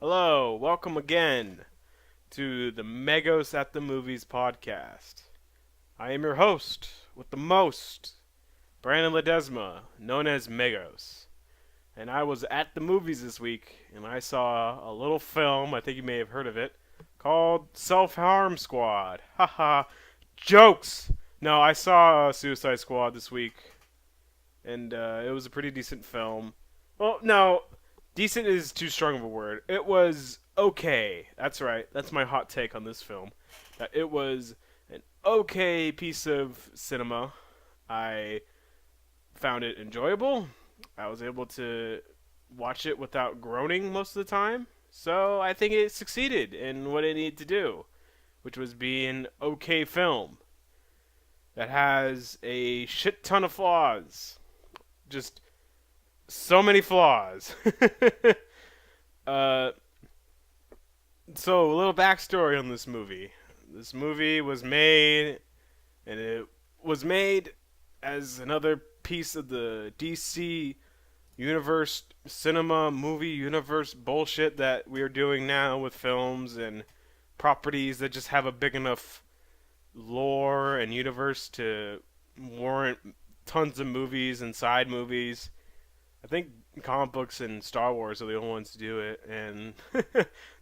Hello, welcome again to the Megos at the Movies podcast. I am your host with the most, Brandon Ledesma, known as Megos. And I was at the movies this week and I saw a little film, I think you may have heard of it, called Self Harm Squad. Haha, jokes! No, I saw Suicide Squad this week and it was a pretty decent film. Well, no, decent is too strong of a word. It was okay. That's right. That's my hot take on this film. That it was an okay piece of cinema. I found it enjoyable. I was able to watch it without groaning most of the time. So I think it succeeded in what it needed to do, which was be an okay film that has a shit ton of flaws. Just so many flaws. uh, so a little backstory on this movie. This movie was made, and it was made as another piece of the DC universe, cinema, movie universe bullshit that we're doing now with films and properties that just have a big enough lore and universe to warrant tons of movies and side movies. I think comic books and Star Wars are the only ones to do it, and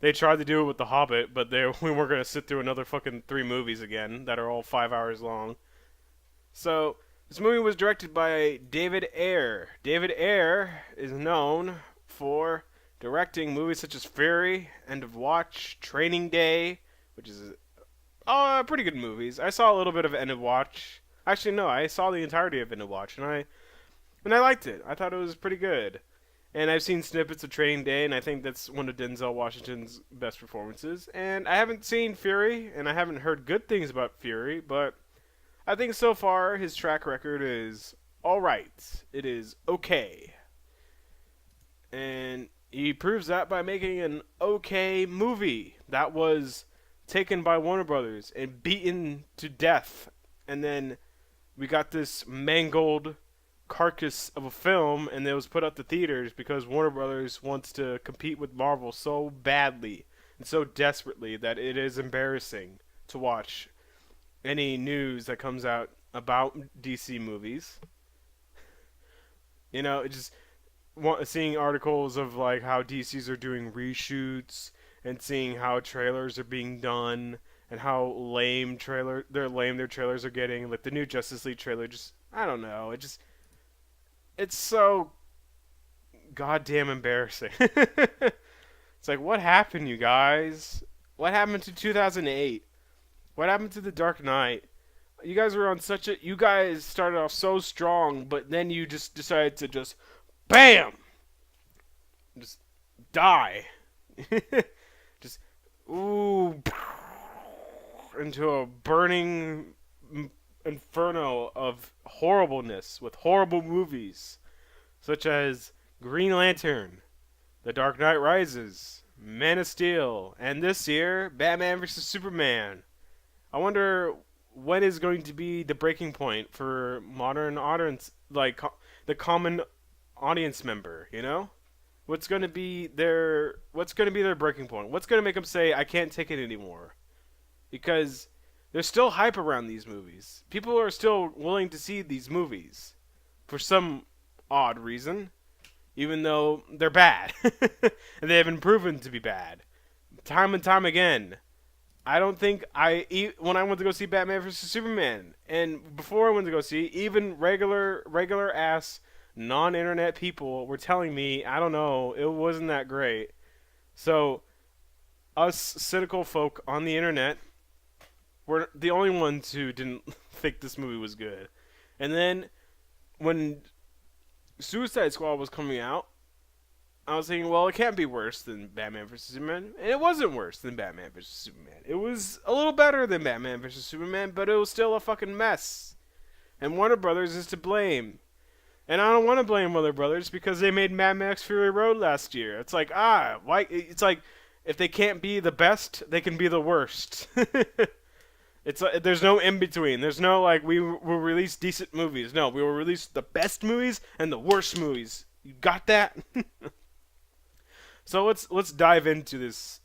they tried to do it with The Hobbit, but we weren't going to sit through another fucking 3 movies again that are all 5 hours long. So, this movie was directed by David Ayer. David Ayer is known for directing movies such as Fury, End of Watch, Training Day, which is pretty good movies. I saw a little bit of End of Watch. Actually, no, I saw the entirety of End of Watch, and I liked it. I thought it was pretty good. And I've seen snippets of Training Day, and I think that's one of Denzel Washington's best performances. And I haven't seen Fury, and I haven't heard good things about Fury, but I think so far his track record is alright. It is okay. And he proves that by making an okay movie that was taken by Warner Brothers and beaten to death. And then we got this mangled carcass of a film, and it was put out to theaters because Warner Brothers wants to compete with Marvel so badly and so desperately that it is embarrassing to watch any news that comes out about DC movies. Just seeing articles of like how DCs are doing reshoots and seeing how trailers are being done and how lame their trailers are getting. Like the new Justice League trailer, just I don't know. It's so goddamn embarrassing. It's like, what happened, you guys? What happened to 2008? What happened to The Dark Knight? You guys were on you guys started off so strong, but then you just decided to just, BAM! Just die. Just, ooh, into a burning inferno of horribleness with horrible movies such as Green Lantern, The Dark Knight Rises, Man of Steel, and this year Batman vs Superman. I wonder when is going to be the breaking point for modern audience, like the common audience member, What's going to be their breaking point? What's going to make them say I can't take it anymore? Because there's still hype around these movies. People are still willing to see these movies for some odd reason, even though they're bad. And they have been proven to be bad. Time and time again. I don't think when I went to go see Batman vs. Superman, and before I went to go see, even regular ass non-internet people were telling me, I don't know, it wasn't that great. So, us cynical folk on the internet, we're the only ones who didn't think this movie was good. And then, when Suicide Squad was coming out, I was thinking, well, it can't be worse than Batman vs. Superman. And it wasn't worse than Batman vs. Superman. It was a little better than Batman vs. Superman, but it was still a fucking mess. And Warner Brothers is to blame. And I don't want to blame Warner Brothers because they made Mad Max Fury Road last year. It's like, why? It's like, if they can't be the best, they can be the worst. It's like, there's no in between. There's no like we will release decent movies. No, we will release the best movies and the worst movies. You got that? So let's dive into this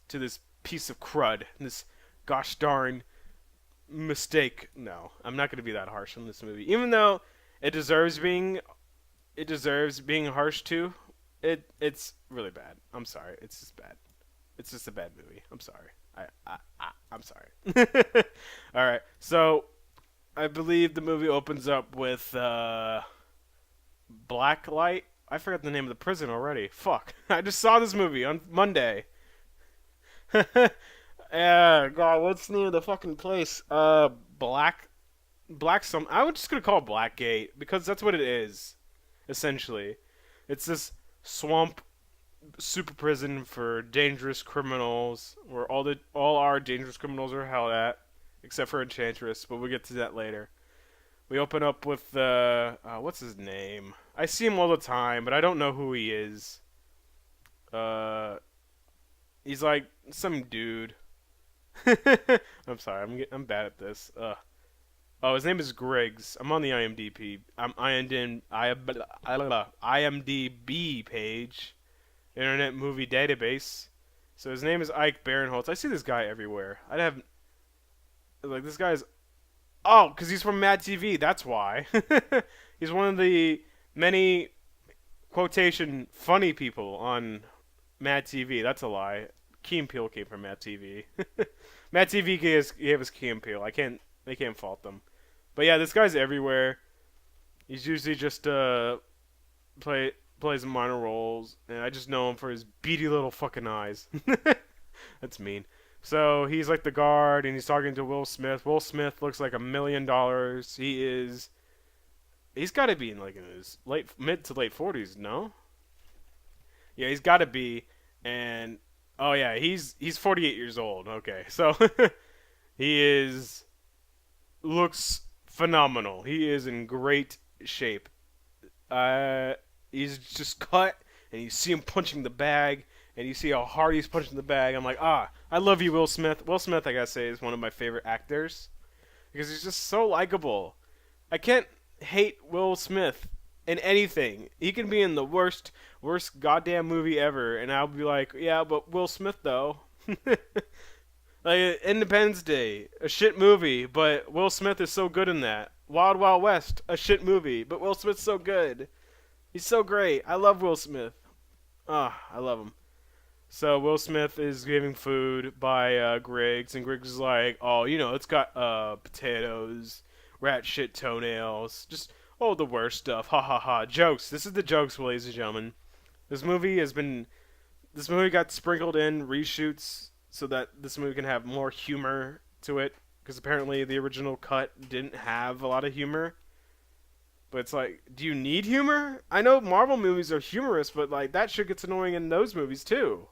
piece of crud, this gosh darn mistake. No, I'm not going to be that harsh on this movie, even though it deserves being harsh too. It's really bad. I'm sorry. It's just bad. It's just a bad movie. I'm sorry. I'm sorry. All right. So I believe the movie opens up with Black Light. I forgot the name of the prison already. Fuck. I just saw this movie on Monday. Yeah, God, what's the name of the fucking place? Black some. I was just gonna call it Blackgate because that's what it is, essentially. It's this swamp super prison for dangerous criminals, where all our dangerous criminals are held at, except for Enchantress. But we'll get to that later. We open up with what's his name? I see him all the time, but I don't know who he is. Uh, he's like some dude. I'm sorry, I'm bad at this. Oh, his name is Griggs. I'm on the IMDb page, Internet Movie Database. So his name is Ike Barinholtz. I see this guy everywhere. I'd have like this guy's. Oh, because he's from Mad TV. That's why. He's one of the many quotation funny people on Mad TV. That's a lie. Key and Peele came from Mad TV. Mad TV gave us Key and Peele. They can't fault them. But yeah, this guy's everywhere. He's usually just plays minor roles, and I just know him for his beady little fucking eyes. That's mean. So he's like the guard, and he's talking to Will Smith. Will Smith looks like $1 million. He's got to be in like in his mid to late 40s. No. Yeah, he's got to be. And oh yeah, he's 48 years old. Okay, so he is looks phenomenal. He is in great shape. He's just cut, and you see him punching the bag, and you see how hard he's punching the bag. I'm like, I love you, Will Smith. Will Smith, I gotta say, is one of my favorite actors because he's just so likable. I can't hate Will Smith in anything. He can be in the worst goddamn movie ever, and I'll be like, yeah, but Will Smith though. Like Independence Day, a shit movie, but Will Smith is so good in that. Wild Wild West, a shit movie, but Will Smith's so good. He's so great. I love Will Smith. I love him. So Will Smith is giving food by Griggs, and Griggs is like, oh, it's got potatoes, rat shit toenails, just all the worst stuff. Ha ha ha. Jokes. This is the jokes, ladies and gentlemen. This movie got sprinkled in reshoots so that this movie can have more humor to it, because apparently the original cut didn't have a lot of humor. But it's like, do you need humor? I know Marvel movies are humorous, but like that shit gets annoying in those movies too.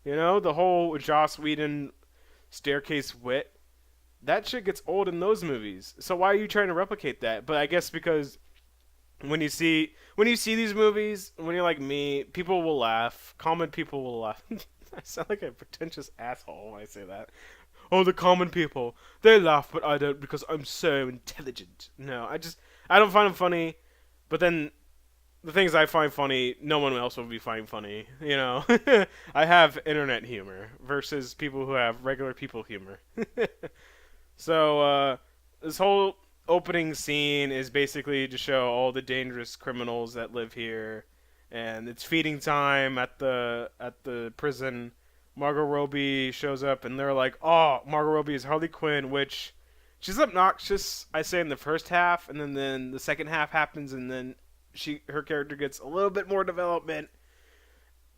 The whole Joss Whedon staircase wit, that shit gets old in those movies. So why are you trying to replicate that? But I guess because when you see these movies, when you're like me, people will laugh. Common people will laugh. I sound like a pretentious asshole when I say that. Oh, the common people, they laugh, but I don't because I'm so intelligent. No, I don't find them funny. But then the things I find funny, no one else will be finding funny. I have internet humor versus people who have regular people humor. So this whole opening scene is basically to show all the dangerous criminals that live here, and it's feeding time at the prison. Margot Robbie shows up, and they're like, "Oh, Margot Robbie is Harley Quinn," which she's obnoxious. I say in the first half, and then the second half happens, and then her character gets a little bit more development,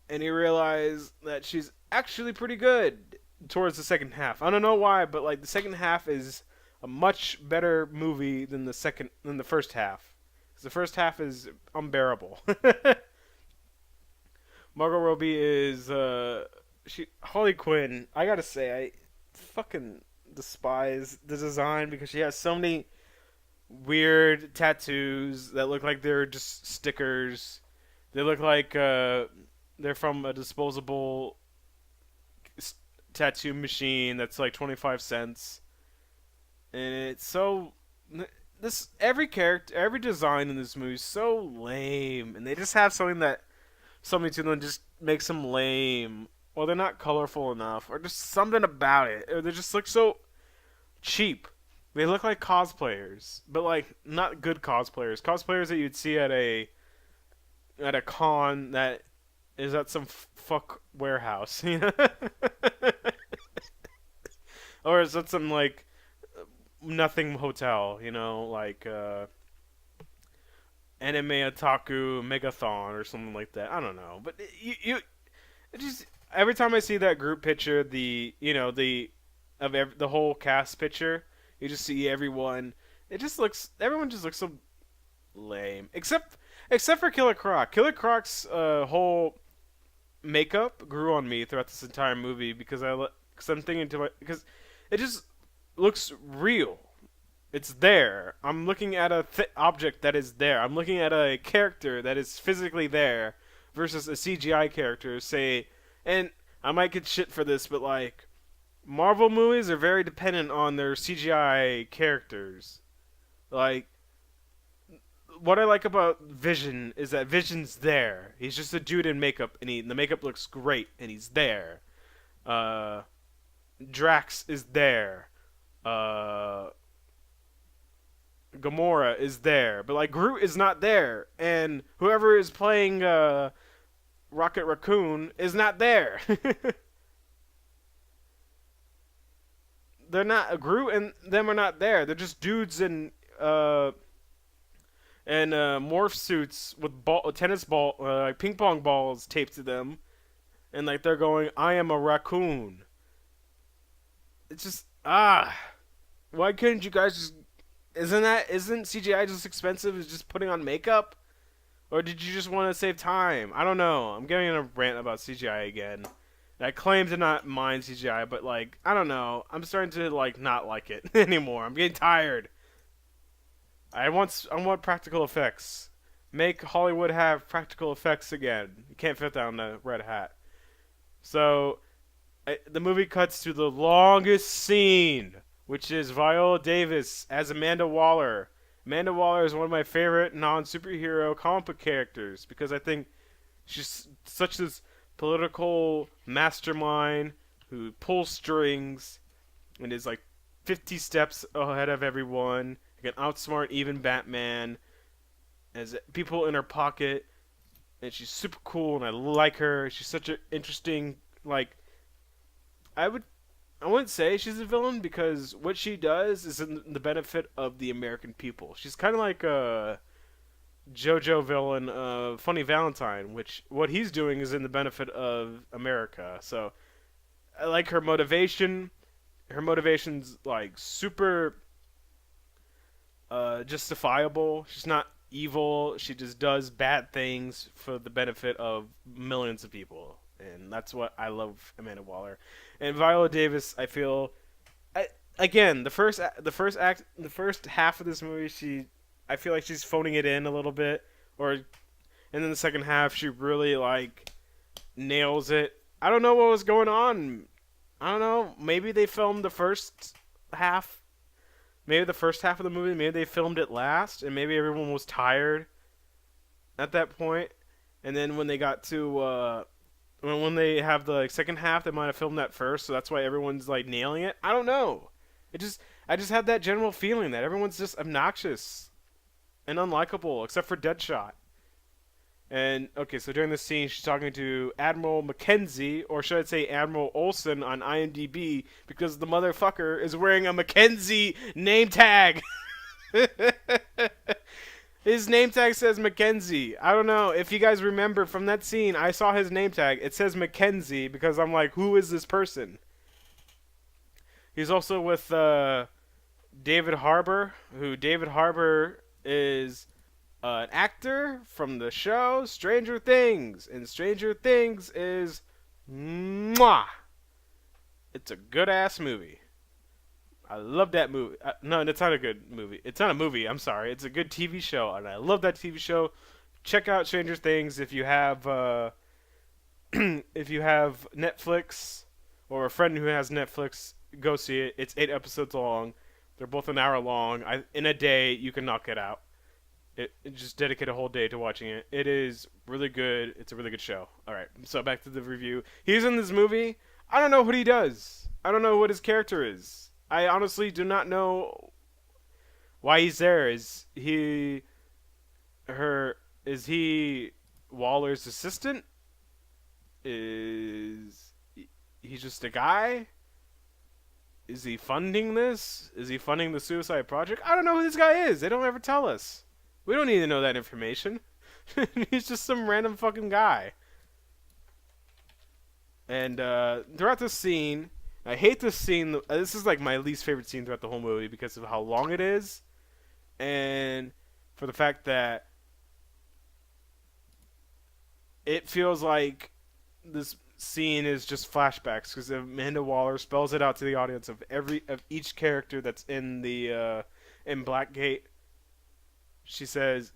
and you realize that she's actually pretty good towards the second half. I don't know why, but like the second half is a much better movie than the first half. 'Cause the first half is unbearable. Margot Robbie is Harley Quinn. I gotta say, I fucking despise the design because she has so many weird tattoos that look like they're just stickers. They look like they're from a disposable tattoo machine that's like 25 cents. And it's so every design in this movie is so lame, and they just have something to them, just makes them lame. Well, they're not colorful enough, or just something about it. Or they just look so cheap. They look like cosplayers, but like not good cosplayers. Cosplayers that you'd see at a con that is at some fuck warehouse, you know, or is that some like nothing hotel, you know, like anime otaku megathon or something like that. I don't know, but it just every time I see that group picture, the you know the whole cast picture, you just see everyone. It just looks everyone just looks so lame, except for Killer Croc. Killer Croc's whole makeup grew on me throughout this entire movie because because I'm thinking to my because it just looks real. It's there. I'm looking at a object that is there. I'm looking at a character that is physically there versus a CGI character. Say, and I might get shit for this, but like Marvel movies are very dependent on their CGI characters. Like what I like about Vision is that Vision's there. He's just a dude in makeup, and the makeup looks great, and he's there. Uh, Drax is there. Uh, Gamora is there, but like Groot is not there, and whoever is playing Rocket Raccoon is not there. They're not Groot and them are not there. They're just dudes in morph suits with tennis ball, like ping pong balls taped to them, and like they're going, "I am a raccoon." It's just why couldn't you guys just? Isn't CGI just expensive as just putting on makeup, or did you just want to save time? I don't know. I'm getting in a rant about CGI again. I claim to not mind CGI, but like I don't know. I'm starting to like not like it anymore. I'm getting tired. I want practical effects. Make Hollywood have practical effects again. You can't fit that on the red hat. So the movie cuts to the longest scene, which is Viola Davis as Amanda Waller. Amanda Waller is one of my favorite non-superhero comic book characters because I think she's such this political mastermind who pulls strings and is like 50 steps ahead of everyone. Can outsmart even Batman. Has people in her pocket, and she's super cool, and I like her. She's such an interesting like. I would I wouldn't say she's a villain because what she does is in the benefit of the American people. She's kind of like a JoJo villain of Funny Valentine, which what he's doing is in the benefit of America. So I like her motivation. Her motivation's like super justifiable. She's not evil. She just does bad things for the benefit of millions of people, and that's what I love Amanda Waller. And Viola Davis, I feel, again the first half of this movie, I feel like she's phoning it in a little bit, and then the second half she really like nails it. I don't know what was going on. I don't know. Maybe they filmed the first half. Maybe the first half of the movie. Maybe they filmed it last, and maybe everyone was tired at that point. And then when they got to when they have the second half, they might have filmed that first. So that's why everyone's like nailing it. I don't know. I just had that general feeling that everyone's just obnoxious and unlikable, except for Deadshot. And okay, so during this scene, she's talking to Admiral Mackenzie, or should I say Admiral Olsen on IMDb, because the motherfucker is wearing a Mackenzie name tag. His name tag says Mackenzie. I don't know if you guys remember from that scene. I saw his name tag. It says Mackenzie because I'm like, who is this person? He's also with David Harbour, who David Harbour is an actor from the show Stranger Things, and Stranger Things is mwah. It's a good ass movie. I love that movie. No, it's not a good movie. It's not a movie. I'm sorry. It's a good TV show, and I love that TV show. Check out Stranger Things if you have if you have Netflix or a friend who has Netflix. Go see it. It's 8 episodes long. They're both an hour long. In a day, you can knock it out. It just dedicate a whole day to watching it. It is really good. It's a really good show. All right, so back to the review. He's in this movie. I don't know what he does. I don't know what his character is. I honestly do not know why he's there. Is he her? Is he Waller's assistant? Is he just a guy? Is he funding this? Is he funding the suicide project? I don't know who this guy is. They don't ever tell us. We don't need to know that information. He's just some random fucking guy. And throughout this scene, I hate this scene. This is like my least favorite scene throughout the whole movie because of how long it is, and for the fact that it feels like this scene is just flashbacks because Amanda Waller spells it out to the audience of each character that's in the in Blackgate. She says,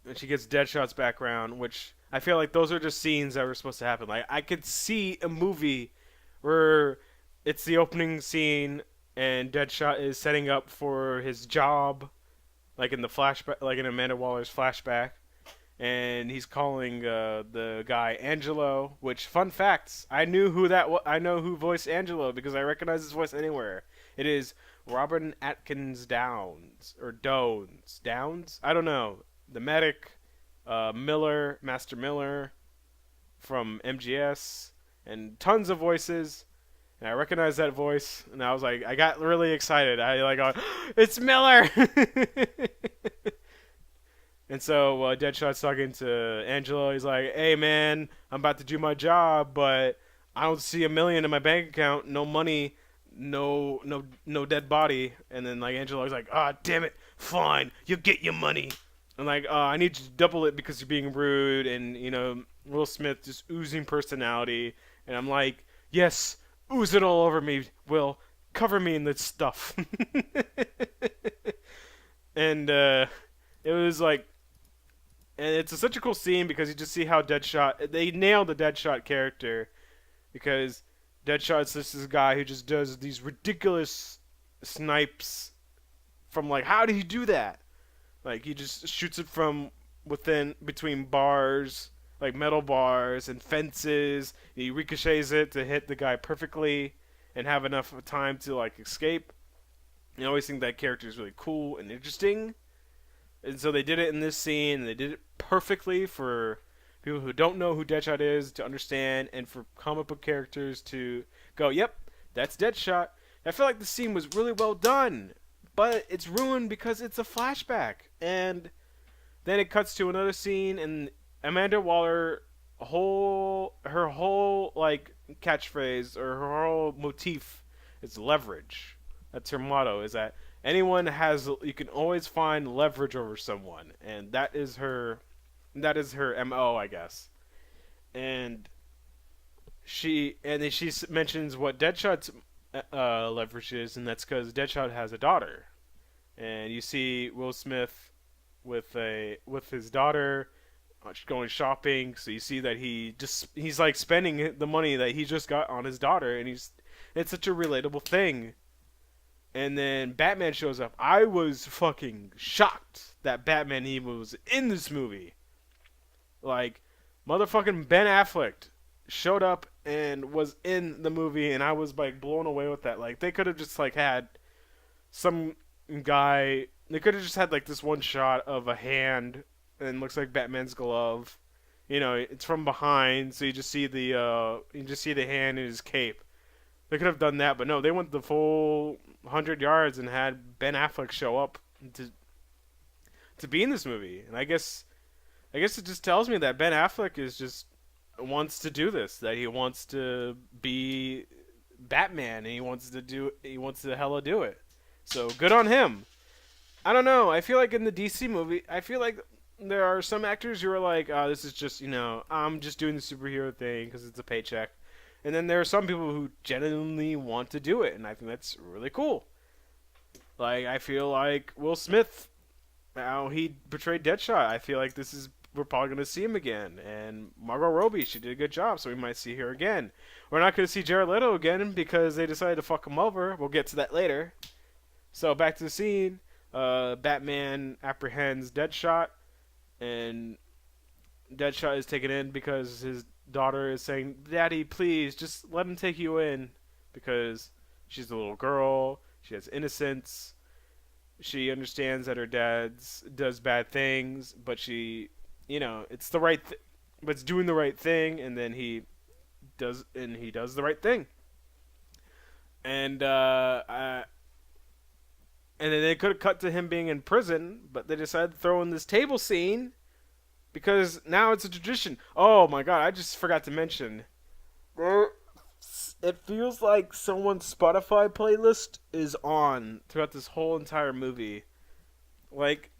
and she gets Deadshot's background, which I feel like those are just scenes that were supposed to happen. Like I could see a movie where it's the opening scene and Deadshot is setting up for his job, like in the flashback, like in Amanda Waller's flashback, and he's calling the guy Angelo. Which, fun facts, I knew who that was. I know who voiced Angelo because I recognize his voice anywhere. It is Robin Atkins Downs or Dones Downs. I don't know. The medic, Master Miller from MGS, and tons of voices. And I recognized that voice, and I was like, I got really excited. I like, it's Miller. And so Deadshot's talking to Angelo. He's like, "Hey man, I'm about to do my job, but I don't see $1 million in my bank account. No money, no dead body." And then like Angelo's like, "Ah, damn it, fine, you get your money." And like, I need you to double it because you're being rude. And Will Smith just oozing personality. And I'm like, yes, ooze it all over me, Will. Cover me in this stuff. And it was like, and it's such a cool scene because you just see how they nailed the Deadshot character, because Deadshot's just this guy who just does these ridiculous snipes from like, how did he do that? Like he just shoots it from between bars, like metal bars and fences. He ricochets it to hit the guy perfectly and have enough time to like escape. I always think that character is really cool and interesting. And so they did it in this scene, and they did it perfectly for people who don't know who Deadshot is to understand, and for comic book characters to go, yep, that's Deadshot. I feel like the scene was really well done, but it's ruined because it's a flashback. And then it cuts to another scene, and Amanda Waller, her whole like catchphrase or her whole motif is leverage. That's her motto, is that you can always find leverage over someone, and that is her MO, I guess. And she mentions what Deadshot's leverage is, and that's because Deadshot has a daughter. And you see Will Smith with his daughter going shopping, so you see that he's like spending the money that he just got on his daughter, and it's such a relatable thing. And then Batman shows up. I was fucking shocked that Batman even was in this movie. Like, motherfucking Ben Affleck showed up and was in the movie, and I was like blown away with that. Like, they could have just like had some guy. They could have just had like this one shot of a hand, and it looks like Batman's glove. It's from behind, so you just see the hand in his cape. They could have done that, but no, they went the full 100 yards and had Ben Affleck show up to be in this movie. And I guess it just tells me that Ben Affleck is just wants to do this, that he wants to be Batman, and he wants to hella do it. So good on him. I don't know. I feel like in the DC movie, I feel like there are some actors who are like, oh, this is just, I'm just doing the superhero thing because it's a paycheck. And then there are some people who genuinely want to do it, and I think that's really cool. Like, I feel like Will Smith, how he portrayed Deadshot, I feel like we're probably going to see him again. And Margot Robbie, she did a good job, so we might see her again. We're not going to see Jared Leto again because they decided to fuck him over. We'll get to that later. So back to the scene. Batman apprehends Deadshot, and Deadshot is taken in because his daughter is saying, "Daddy, please, just let him take you in," because she's a little girl. She has innocence. She understands that her dad's does bad things, but it's the right, but it's doing the right thing, and then he does the right thing, and and then they could have cut to him being in prison, but they decided to throw in this table scene because now it's a tradition. Oh my god, I just forgot to mention. It feels like someone's Spotify playlist is on throughout this whole entire movie. Like,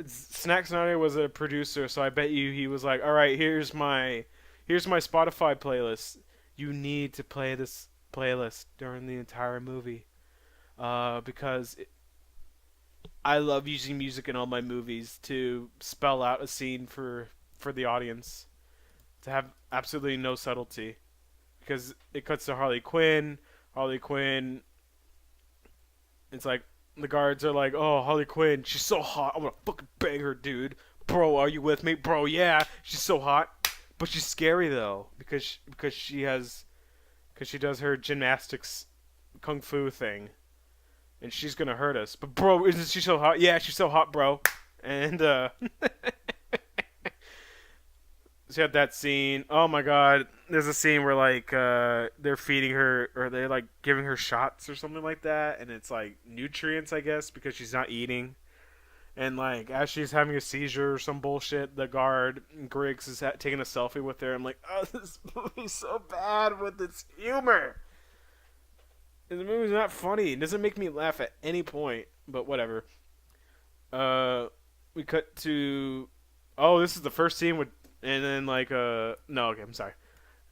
Snack Scenario was a producer, so I bet you he was like, "All right, here's my Spotify playlist. You need to play this playlist during the entire movie, because I love using music in all my movies to spell out a scene for the audience to have absolutely no subtlety." Because it cuts to Harley Quinn. Harley Quinn. It's like the guards are like, "Oh, Harley Quinn, she's so hot. I'm gonna fucking bang her, dude. Bro, are you with me, bro? Yeah, she's so hot, but she's scary though because she does her gymnastics, kung fu thing, and she's gonna hurt us. But bro, isn't she so hot? Yeah, she's so hot, bro. And so you have that scene. Oh my god, there's a scene where like they're feeding her or they're like giving her shots or something like that, and it's like nutrients, I guess, because she's not eating. And like as she's having a seizure or some bullshit, the guard Griggs is taking a selfie with her. I'm like, oh, this movie's so bad with its humor. And the movie's not funny. It doesn't make me laugh at any point. But whatever. We cut to. Oh, this is the first scene with. And then like no, okay, I'm sorry.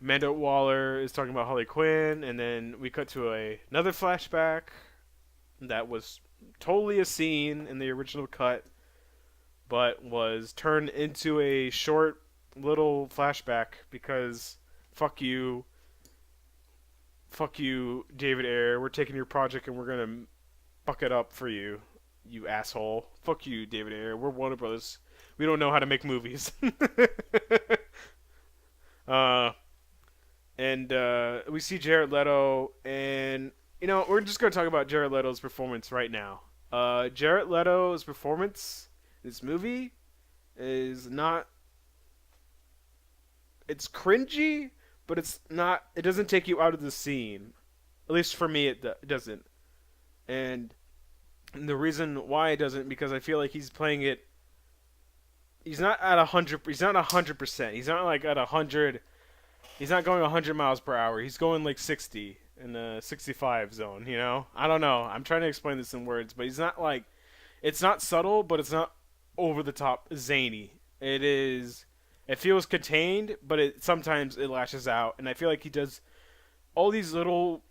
Amanda Waller is talking about Harley Quinn, and then we cut to another flashback that was totally a scene in the original cut, but was turned into a short little flashback because fuck you, David Ayer. We're taking your project and we're gonna fuck it up for you, you asshole. Fuck you, David Ayer. We're Warner Brothers. We don't know how to make movies. uh, and we see Jared Leto, and we're just gonna talk about Jared Leto's performance right now. Jared Leto's performance in this movie is not. It's cringy, but it's not. It doesn't take you out of the scene. At least for me, it doesn't. And the reason why it doesn't, because I feel like he's playing it. He's not at 100. He's not 100%. He's not like at 100. He's not going 100 miles per hour. He's going like 60 in the 65 zone. I don't know. I'm trying to explain this in words, but he's not like. It's not subtle, but it's not over the top zany. It is. It feels contained, but sometimes it lashes out, and I feel like he does all these little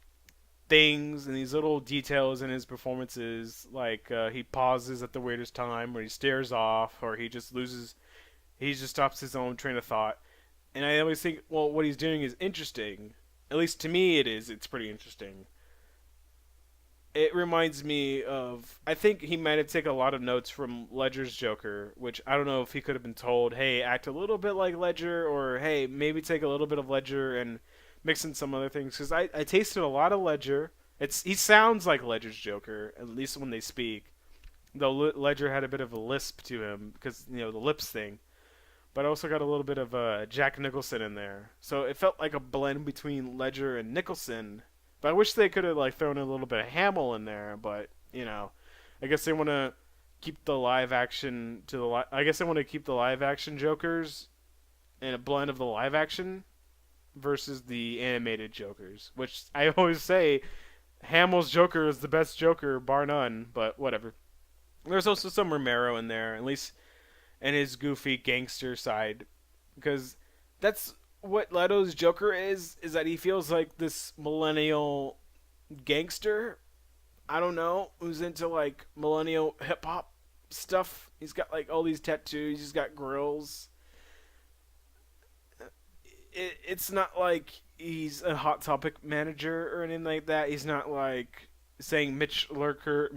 things and these little details in his performances, like he pauses at the weirdest time, or he stares off, or he just stops his own train of thought. And I always think, well, what he's doing is interesting. At least to me, it is. It's pretty interesting. It reminds me of. I think he might have taken a lot of notes from Ledger's Joker, which I don't know if he could have been told, hey, act a little bit like Ledger, or hey, maybe take a little bit of Ledger and mix in some other things. Because I tasted a lot of Ledger. He sounds like Ledger's Joker, at least when they speak. Though Ledger had a bit of a lisp to him because the lips thing. But I also got a little bit of Jack Nicholson in there, so it felt like a blend between Ledger and Nicholson. But I wish they could have thrown a little bit of Hamill in there. But I guess they want to keep the live action to the. I guess they want to keep the live action Jokers in a blend of the live action versus the animated Jokers. Which I always say, Hamill's Joker is the best Joker, bar none. But whatever. There's also some Romero in there, at least in his goofy gangster side, because that's what Leto's Joker is that he feels like this millennial gangster. I don't know, who's into like millennial hip hop stuff. He's got like all these tattoos. He's got grills. It's not like he's a Hot Topic manager or anything like that. He's not like saying Mitch Lurker.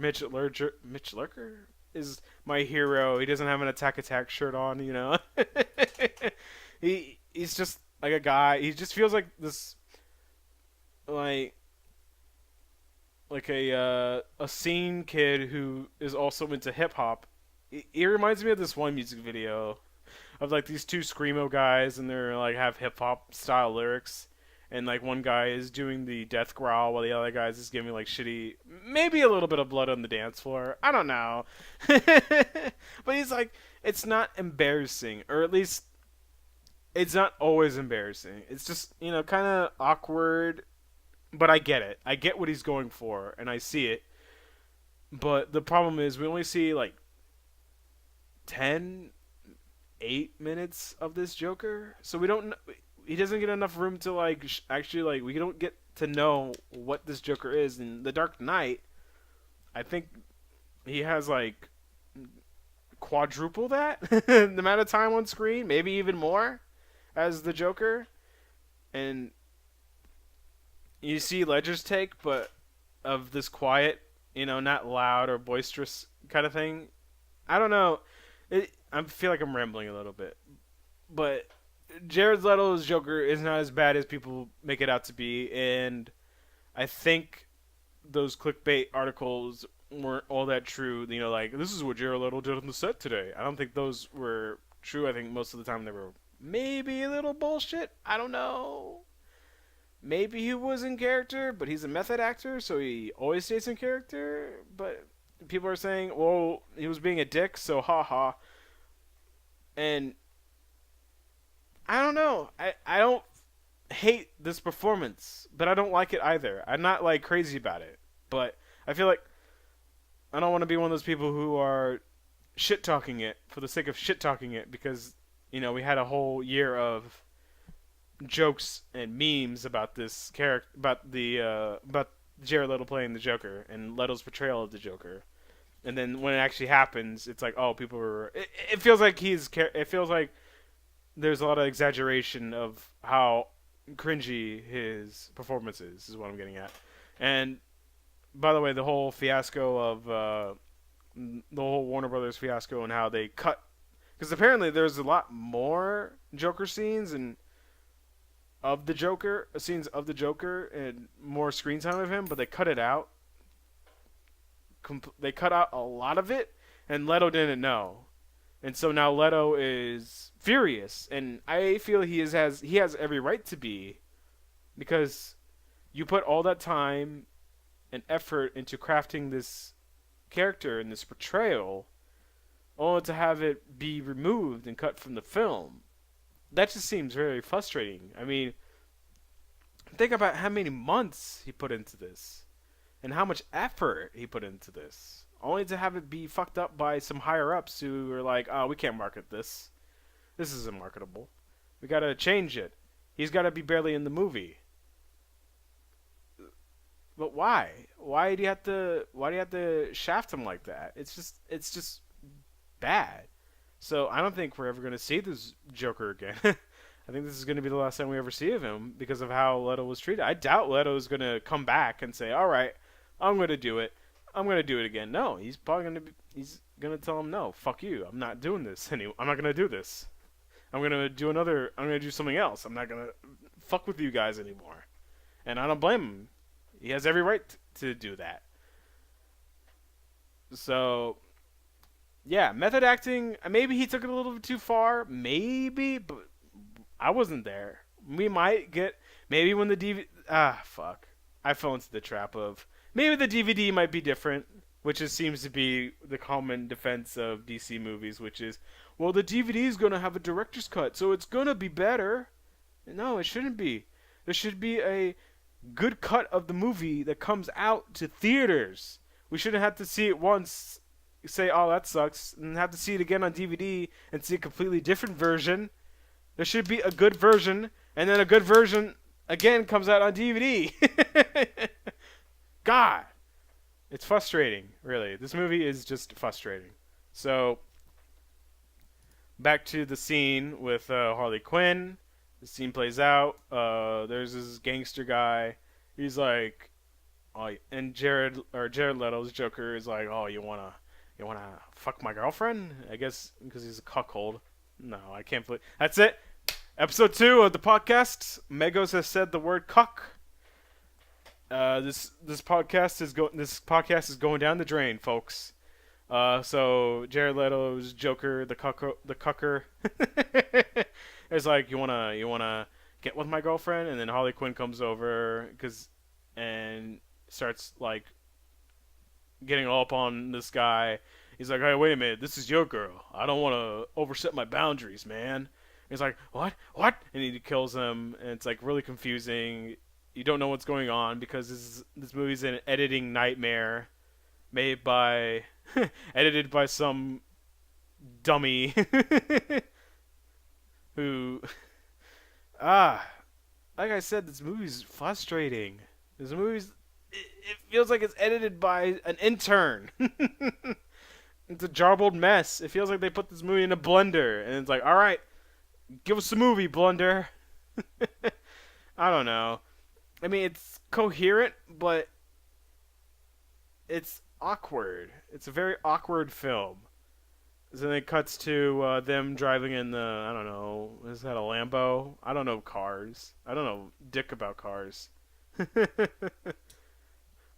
is my hero. He doesn't have an attack shirt on, you know. He's just like a guy. He just feels like this like a scene kid who is also into hip hop. He reminds me of this one music video of like these two screamo guys, and they're like have hip hop style lyrics, and like one guy is doing the death growl while the other guy is giving like shitty, maybe a little bit of blood on the dance floor. I don't know, but he's like, it's not embarrassing, or at least it's not always embarrassing. It's just kind of awkward, but I get it. I get what he's going for, and I see it. But the problem is we only see like 10 8 minutes of this Joker, so we don't. He doesn't get enough room to like actually like we don't get to know what this Joker is. In The Dark Knight, I think he has like quadruple that the amount of time on screen, maybe even more, as the Joker, and you see Ledger's take, but of this quiet, not loud or boisterous kind of thing. I don't know. I feel like I'm rambling a little bit, but Jared Leto's Joker is not as bad as people make it out to be, and I think those clickbait articles weren't all that true. Like, this is what Jared Leto did on the set today. I don't think those were true. I think most of the time they were maybe a little bullshit. I don't know. Maybe he was in character, but he's a method actor, so he always stays in character. But people are saying, well, he was being a dick, so haha. And I don't know. I don't hate this performance, but I don't like it either. I'm not like crazy about it, but I feel like I don't want to be one of those people who are shit talking it for the sake of shit talking it, because we had a whole year of jokes and memes about this character, about Jared Leto playing the Joker and Leto's portrayal of the Joker. And then when it actually happens, it's like, oh, people were. It feels like it feels like there's a lot of exaggeration of how cringy his performance is what I'm getting at. And by the way, the whole fiasco of the whole Warner Brothers fiasco and how they cut, because apparently there's a lot more Joker scenes and scenes of the Joker and more screen time of him, but they cut it out. They cut out a lot of it, and Leto didn't know, and so now Leto is furious, and I feel he has every right to be, because you put all that time and effort into crafting this character and this portrayal, only to have it be removed and cut from the film. That just seems very frustrating. I mean, think about how many months he put into this and how much effort he put into this, only to have it be fucked up by some higher ups who were like, oh, we can't market this. This isn't marketable. We gotta change it. He's gotta be barely in the movie. But why? Why do you have to shaft him like that? It's just bad. So I don't think we're ever gonna see this Joker again. I think this is gonna be the last time we ever see of him because of how Leto was treated. I doubt Leto's gonna come back and say, all right, I'm gonna do it. I'm gonna do it again. No, he's probably gonna tell him, no, fuck you. I'm not doing this anymore. I'm not gonna do this. I'm gonna do something else. I'm not gonna fuck with you guys anymore. And I don't blame him. He has every right to do that. So, yeah, method acting. Maybe he took it a little bit too far. Maybe, but I wasn't there. We might get maybe when the DVD. Fuck. I fell into the trap of maybe the DVD might be different, which seems to be the common defense of DC movies, which is, well, the DVD is gonna have a director's cut, so it's gonna be better. No, it shouldn't be. There should be a good cut of the movie that comes out to theaters. We shouldn't have to see it once, say, oh, that sucks, and have to see it again on DVD and see a completely different version. There should be a good version, and then a good version again comes out on DVD. God, it's frustrating, really. This movie is just frustrating. So, back to the scene with Harley Quinn. The scene plays out. There's this gangster guy. He's like, oh, and Jared Leto's Joker is like, oh, you wanna You wanna fuck my girlfriend? I guess because he's a cuckold. No, I can't believe that's it. Episode 2 of the podcast. Megos has said the word cuck. This podcast is going down the drain, folks. So Jared Leto's Joker, the cucker, is like, you wanna get with my girlfriend, and then Harley Quinn comes over and starts like getting all up on this guy. He's like, hey, wait a minute, this is your girl. I don't want to overstep my boundaries, man. He's like, what? And he kills him, and it's like really confusing. You don't know what's going on because this movie's an editing nightmare made by edited by some dummy who like I said, this movie's frustrating. This movie's it feels like it's edited by an intern. It's a jarbled mess. It feels like they put this movie in a blender and it's like, all right, give us a movie, blender. I don't know. I mean, it's coherent, but it's awkward. It's a very awkward film. So then it cuts to them driving in the, I don't know, is that a Lambo? I don't know cars. I don't know dick about cars. I'm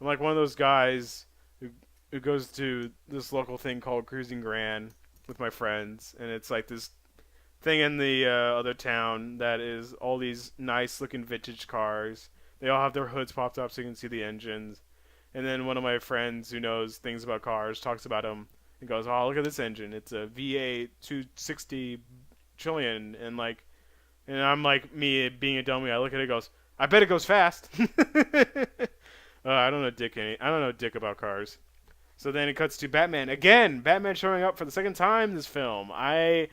like one of those guys who goes to this local thing called Cruising Grand with my friends, and it's like this thing in the other town that is all these nice looking vintage cars. They all have their hoods popped up so you can see the engines. And then one of my friends who knows things about cars talks about them and goes, "Oh, look at this engine! It's a V8 260 trillion." And I'm like me being a dummy. I look at it, and goes, "I bet it goes fast." I don't know dick about cars. So then it cuts to Batman again. Batman showing up for the second time in this film. I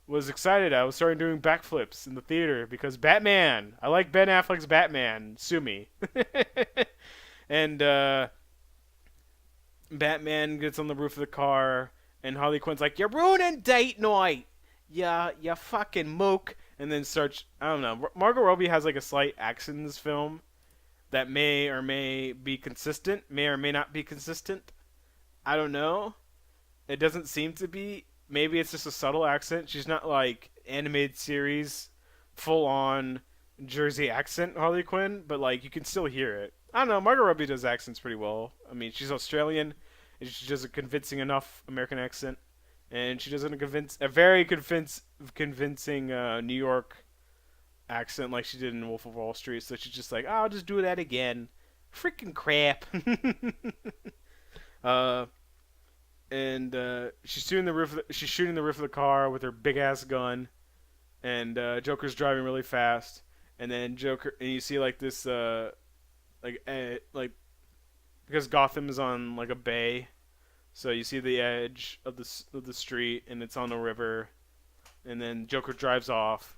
was excited. I was starting doing backflips in the theater because Batman. I like Ben Affleck's Batman. Sue me. And Batman gets on the roof of the car, and Harley Quinn's like, "You're ruining date night. Yeah, you fucking mook." And then starts, I don't know. Margot Robbie has like a slight accent in this film that may or may be consistent, may or may not be consistent. I don't know. It doesn't seem to be. Maybe it's just a subtle accent. She's not like animated series, full on Jersey accent Harley Quinn, but like you can still hear it. I don't know. Margot Robbie does accents pretty well. I mean, she's Australian, and she does a convincing enough American accent, and she does a very convincing New York accent like she did in Wolf of Wall Street. So she's just like, oh, I'll just do that again. Freaking crap. And she's shooting the roof. She's shooting the roof of the car with her big ass gun, and Joker's driving really fast. And then you see like this, like because Gotham is on like a bay, so you see the edge of the street, and it's on a river. And then Joker drives off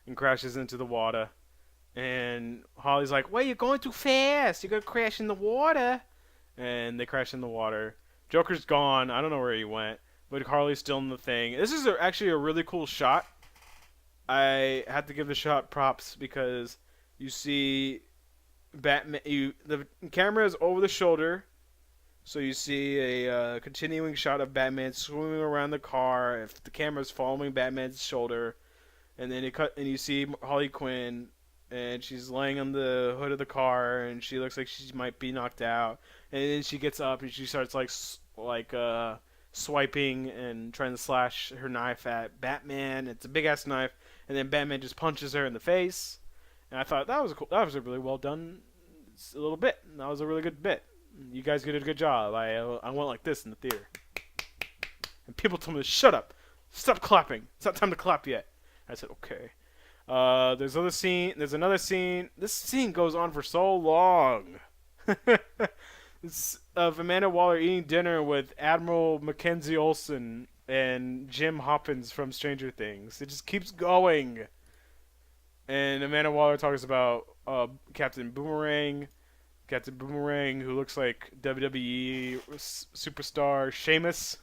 and crashes into the water. And Holly's like, "Wait, you're going too fast. You're gonna crash in the water." And they crash in the water. Joker's gone. I don't know where he went, but Harley's still in the thing. This is actually a really cool shot. I had to give the shot props because you see Batman. The camera is over the shoulder, so you see a continuing shot of Batman swimming around the car. If the camera is following Batman's shoulder, and then you see Harley Quinn. And she's laying on the hood of the car, and she looks like she might be knocked out. And then she gets up and she starts swiping and trying to slash her knife at Batman. It's a big ass knife, and then Batman just punches her in the face. And I thought that was that was a really well done little bit. That was a really good bit. You guys did a good job. I went like this in the theater, and people told me to shut up, stop clapping. It's not time to clap yet. I said okay. There's another scene. This scene goes on for so long. It's of Amanda Waller eating dinner with Admiral Mackenzie Olsen and Jim Hopkins from Stranger Things. It just keeps going. And Amanda Waller talks about Captain Boomerang, who looks like WWE superstar Sheamus.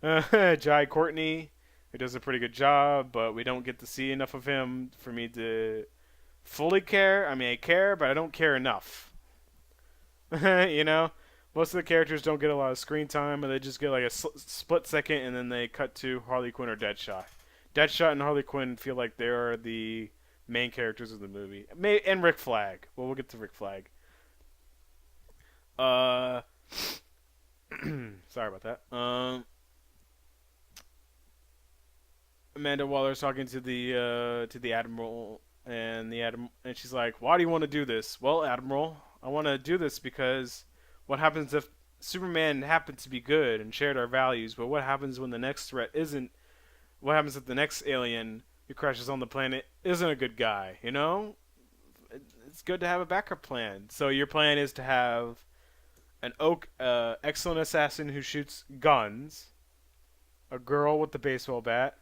Jai Courtney, who does a pretty good job, but we don't get to see enough of him for me to fully care. I mean, I care, but I don't care enough. You know? Most of the characters don't get a lot of screen time, and they just get like a split second, and then they cut to Harley Quinn or Deadshot. Deadshot and Harley Quinn feel like they are the main characters of the movie. And Rick Flag. Well, we'll get to Rick Flag. Uh, sorry about that. Amanda Waller's talking to the Admiral, and and she's like, "Why do you want to do this?" "Well, Admiral, I want to do this because what happens if Superman happened to be good and shared our values, but what happens when the next threat isn't? What happens if the next alien who crashes on the planet isn't a good guy? You know, it's good to have a backup plan. So your plan is to have an excellent assassin who shoots guns, a girl with the baseball bat,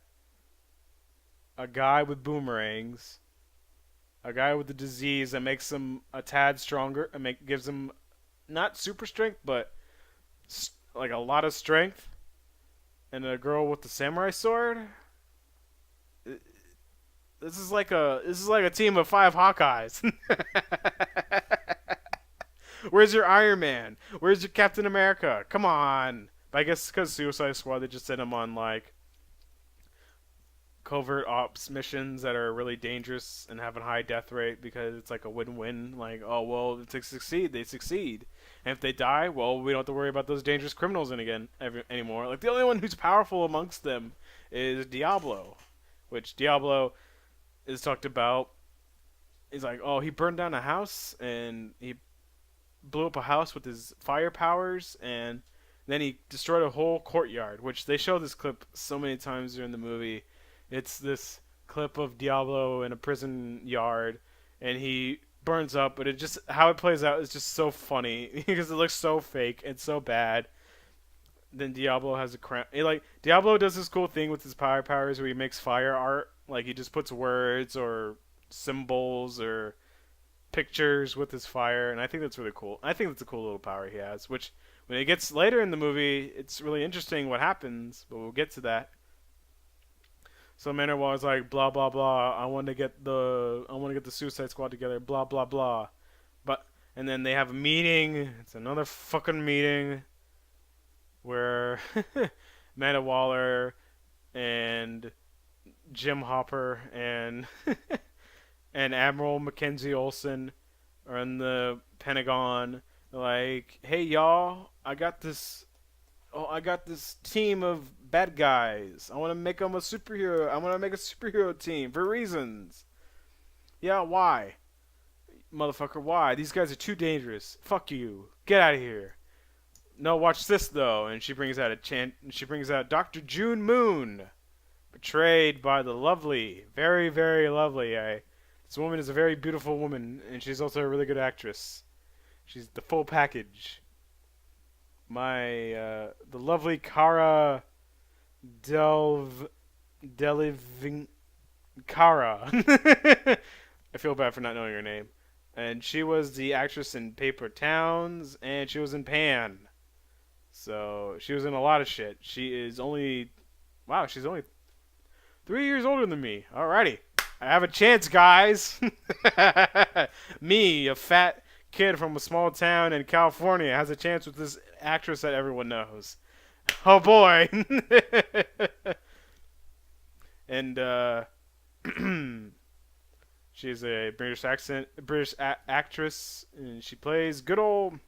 a guy with boomerangs, a guy with a disease that makes him a tad stronger and gives him not super strength, but like a lot of strength, and a girl with the samurai sword. This is like a team of 5 Hawkeyes. Where's your Iron Man? Where's your Captain America? Come on. But I guess because Suicide Squad, they just sent him on like covert ops missions that are really dangerous and have a high death rate because it's like a win-win. Like, oh well, if they succeed, they succeed, and if they die, well, we don't have to worry about those dangerous criminals anymore. Like the only one who's powerful amongst them is Diablo, which Diablo is talked about. He's like, oh, he burned down a house and he blew up a house with his fire powers, and then he destroyed a whole courtyard, which they show this clip so many times during the movie. It's this clip of Diablo in a prison yard, and he burns up, but how it plays out is just so funny because it looks so fake and so bad. Then Diablo has a crown. Diablo does this cool thing with his power powers where he makes fire art. Like he just puts words or symbols or pictures with his fire, and I think that's really cool. I think that's a cool little power he has, which when it gets later in the movie, it's really interesting what happens, but we'll get to that. So Manowar is like, blah blah blah. I want to get the Suicide Squad together. Blah blah blah. And then they have a meeting. It's another fucking meeting where Amanda Waller and Jim Hopper and and Admiral Mackenzie Olsen are in the Pentagon. They're like, hey y'all, I got this team of bad guys. I want to make them a superhero. I want to make a superhero team for reasons. Yeah, why? Motherfucker, why? These guys are too dangerous. Fuck you. Get out of here. No, watch this though. And she brings out Dr. June Moon, portrayed by the lovely, very, very lovely. This woman is a very beautiful woman, and she's also a really good actress. She's the full package. The lovely Cara Delevingne. Cara. I feel bad for not knowing her name. And she was the actress in Paper Towns, and she was in Pan. So she was in a lot of shit. She's only 3 years older than me. Alrighty. I have a chance, guys. Me, a fat kid from a small town in California, has a chance with this actress that everyone knows. Oh boy. And she's a British actress, and she plays good old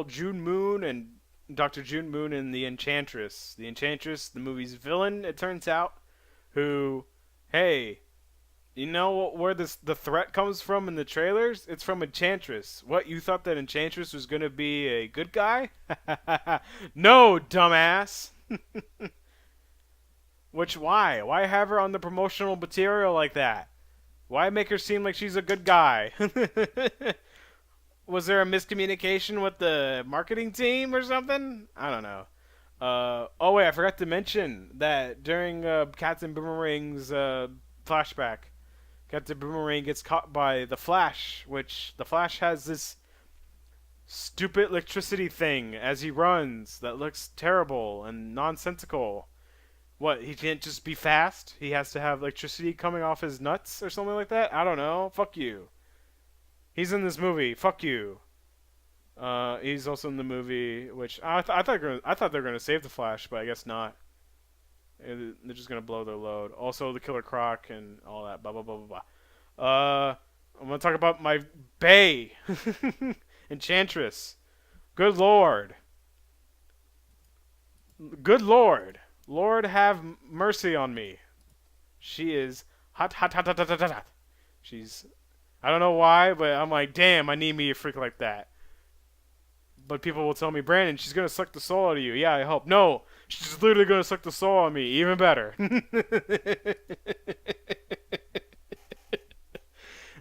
June Moon and Dr. June Moon in The Enchantress. The Enchantress, the movie's villain, it turns out, who, hey, you know where the threat comes from in the trailers? It's from Enchantress. What, you thought that Enchantress was going to be a good guy? No, dumbass. Why? Why have her on the promotional material like that? Why make her seem like she's a good guy? Was there a miscommunication with the marketing team or something? I don't know. Oh wait, I forgot to mention that during Captain Boomerang's flashback, Captain Boomerang gets caught by the Flash, which the Flash has this stupid electricity thing as he runs that looks terrible and nonsensical. What, he can't just be fast? He has to have electricity coming off his nuts or something like that? I don't know. Fuck you. He's in this movie. Fuck you. He's also in the movie, which I thought they were gonna save the Flash, but I guess not. They're just gonna blow their load. Also, the Killer Croc and all that. Blah blah blah blah blah. I'm gonna talk about my Bay, Enchantress. Good lord, good lord, Lord have mercy on me. She is hot, hot, hot, hot, hot, hot, hot. She's. I don't know why, but I'm like, damn, I need me a freak like that. But people will tell me, Brandon, she's gonna suck the soul out of you. Yeah, I hope. No, she's literally gonna suck the soul out of me. Even better.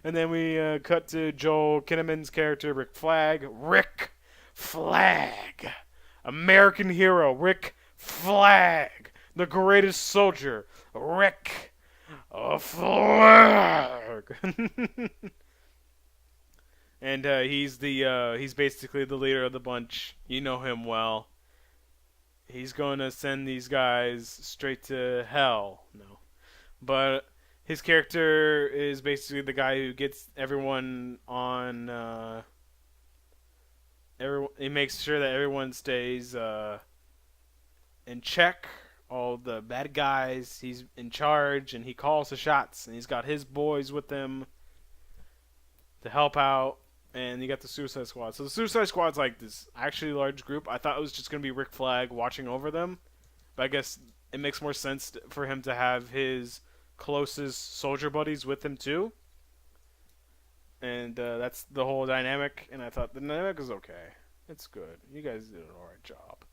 And then we cut to Joel Kinnaman's character, Rick Flag. Rick Flag, American hero, Rick Flag, the greatest soldier, Rick Flag. And he's basically the leader of the bunch. You know him well. He's going to send these guys straight to hell. No, but his character is basically the guy who gets everyone on. He makes sure that everyone stays in check. All the bad guys. He's in charge, and he calls the shots. And he's got his boys with him to help out. And you got the Suicide Squad. So the Suicide Squad's like this actually large group. I thought it was just going to be Rick Flag watching over them. But I guess it makes more sense for him to have his closest soldier buddies with him too. And that's the whole dynamic. And I thought the dynamic is okay. It's good. You guys did an alright job.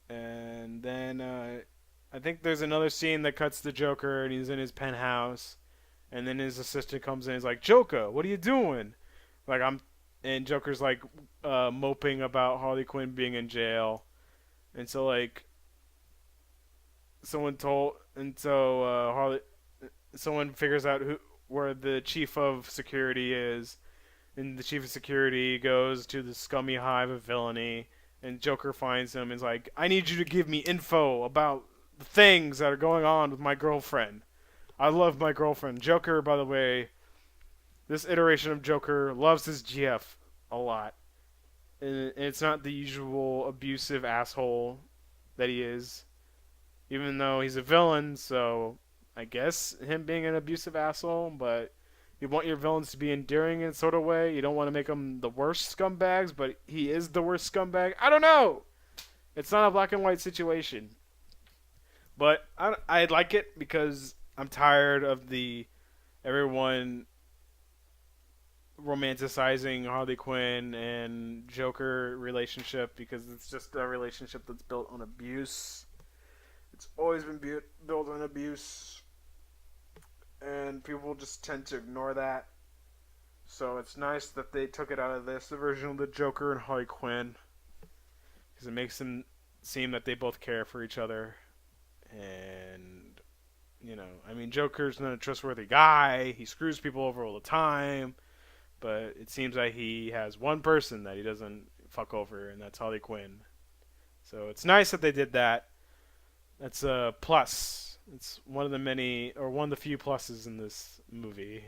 And then I think there's another scene that cuts to Joker and he's in his penthouse. And then his assistant comes in and is like, Joker, what are you doing? And Joker's like moping about Harley Quinn being in jail, and so like someone figures out where the chief of security is, and the chief of security goes to the scummy hive of villainy, and Joker finds him and is like, I need you to give me info about the things that are going on with my girlfriend. I love my girlfriend. Joker, by the way. This iteration of Joker loves his GF a lot. And it's not the usual abusive asshole that he is. Even though he's a villain, so I guess him being an abusive asshole, but you want your villains to be endearing in a sort of way. You don't want to make them the worst scumbags, but he is the worst scumbag. I don't know! It's not a black and white situation. But I like it because I'm tired of everyone romanticizing Harley Quinn and Joker relationship, because it's just a relationship that's built on abuse. It's always been built on abuse, and people just tend to ignore that. So it's nice that they took it out of this version of the Joker and Harley Quinn, because it makes them seem that they both care for each other. And I mean, Joker's not a trustworthy guy. He screws people over all the time. But it seems like he has one person that he doesn't fuck over, and that's Harley Quinn. So it's nice that they did that. That's a plus. It's one of the few pluses in this movie.